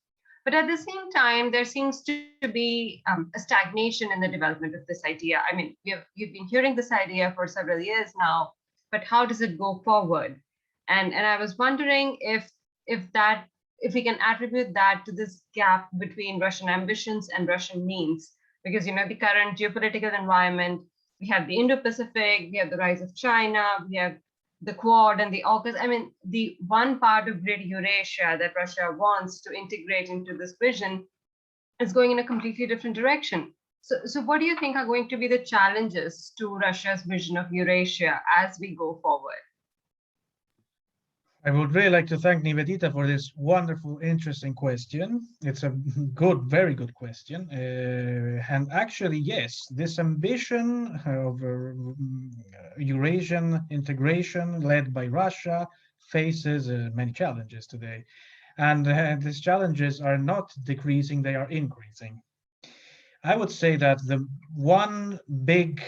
But at the same time, there seems to be a stagnation in the development of this idea. I mean, you've been hearing this idea for several years now, but how does it go forward? And I was wondering if we can attribute that to this gap between Russian ambitions and Russian means, because the current geopolitical environment, we have the Indo-Pacific, we have the rise of China, we have the Quad and the AUKUS. I mean, the one part of Greater Eurasia that Russia wants to integrate into this vision is going in a completely different direction. So what do you think are going to be the challenges to Russia's vision of Eurasia as we go forward? I would really like to thank Nivedita for this wonderful, interesting question. It's a good, very good question. And actually, yes, this ambition of Eurasian integration led by Russia faces many challenges today. And these challenges are not decreasing, they are increasing. I would say that the one big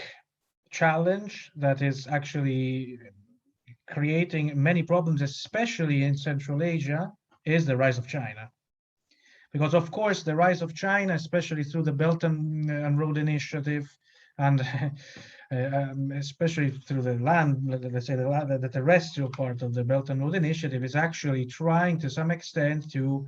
challenge that is actually creating many problems, especially in Central Asia, is the rise of China. Because of course, the rise of China, especially through the Belt and Road Initiative, and especially through the land, let's say the terrestrial part of the Belt and Road Initiative, is actually trying to some extent to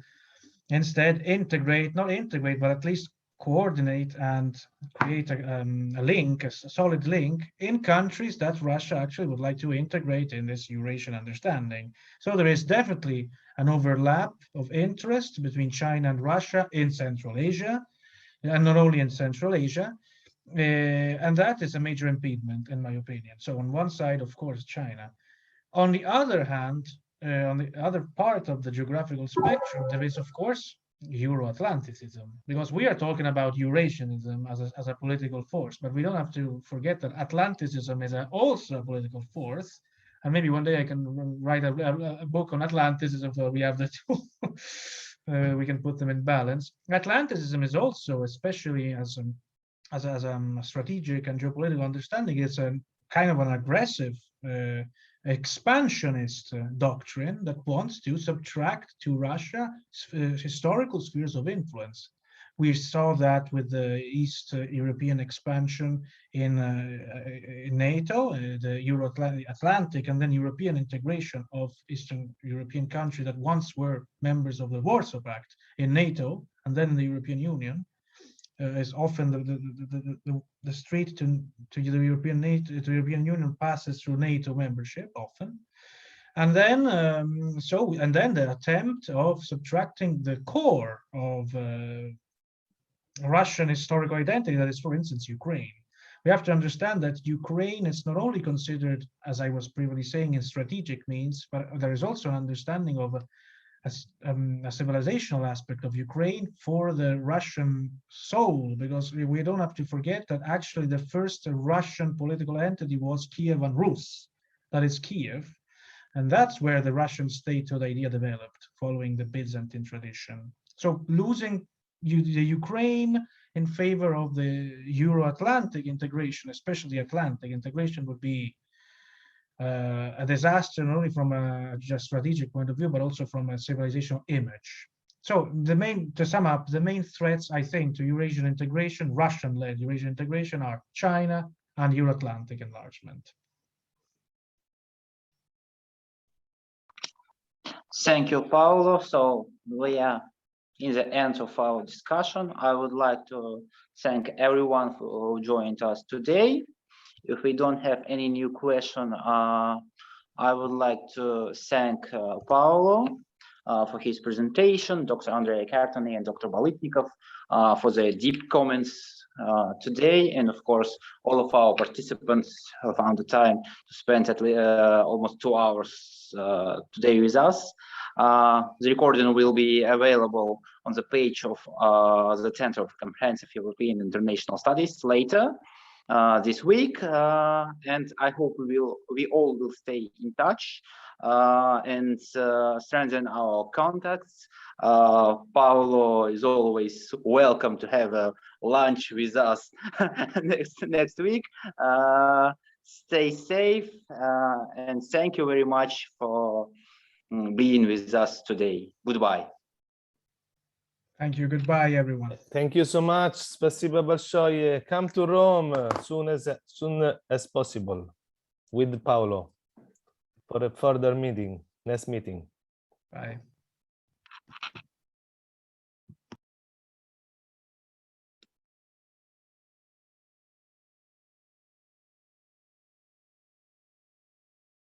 instead integrate, not integrate, but at least coordinate and create a link, a solid link in countries that Russia actually would like to integrate in this Eurasian understanding. So there is definitely an overlap of interest between China and Russia in Central Asia, and not only in Central Asia, and that is a major impediment in my opinion. So on one side, of course, China. On the other hand, on the other part of the geographical spectrum, there is, of course, Euro-Atlanticism, because we are talking about Eurasianism as a political force, but we don't have to forget that Atlanticism is also a political force, and maybe one day I can write a book on Atlanticism, so we have the two, we can put them in balance. Atlanticism is also, especially as a strategic and geopolitical understanding, it's a kind of an aggressive expansionist doctrine that wants to subtract to Russia historical spheres of influence. We saw that with the East European expansion in NATO, the Euro-Atlantic and then European integration of Eastern European countries that once were members of the Warsaw Pact in NATO and then the European Union. Is often the street to the European Union passes through NATO membership often, and then the attempt of subtracting the core of Russian historical identity, that is, for instance, Ukraine. We have to understand that Ukraine is not only considered, as I was previously saying, in strategic means, but there is also an understanding of civilizational aspect of Ukraine for the Russian soul, because we don't have to forget that actually the first Russian political entity was Kievan Rus, that is Kiev, and that's where the Russian statehood idea developed following the Byzantine tradition. So losing the Ukraine in favor of the Euro-Atlantic integration, especially Atlantic integration, would be a disaster, not only from a just strategic point of view, but also from a civilizational image. So to sum up, the main threats, I think, to Eurasian integration, Russian-led Eurasian integration, are China and Euro-Atlantic enlargement. Thank you, Paolo. So we are in the end of our discussion. I would like to thank everyone who joined us today. If we don't have any new question, I would like to thank Paolo for his presentation, Dr. Andrea Cartoni and Dr. Bolitnikov for their deep comments today, and of course, all of our participants who found the time to spend at least almost 2 hours today with us. The recording will be available on the page of the Center for Comprehensive European International Studies later this week, and I hope we all will stay in touch and strengthen our contacts. Paolo is always welcome to have a lunch with us next week. Stay safe, and thank you very much for being with us today. Goodbye. Thank you. Goodbye, everyone. Thank you so much. Спасибо большое. Come to Rome soon as possible with Paolo for a further meeting, next meeting. Bye.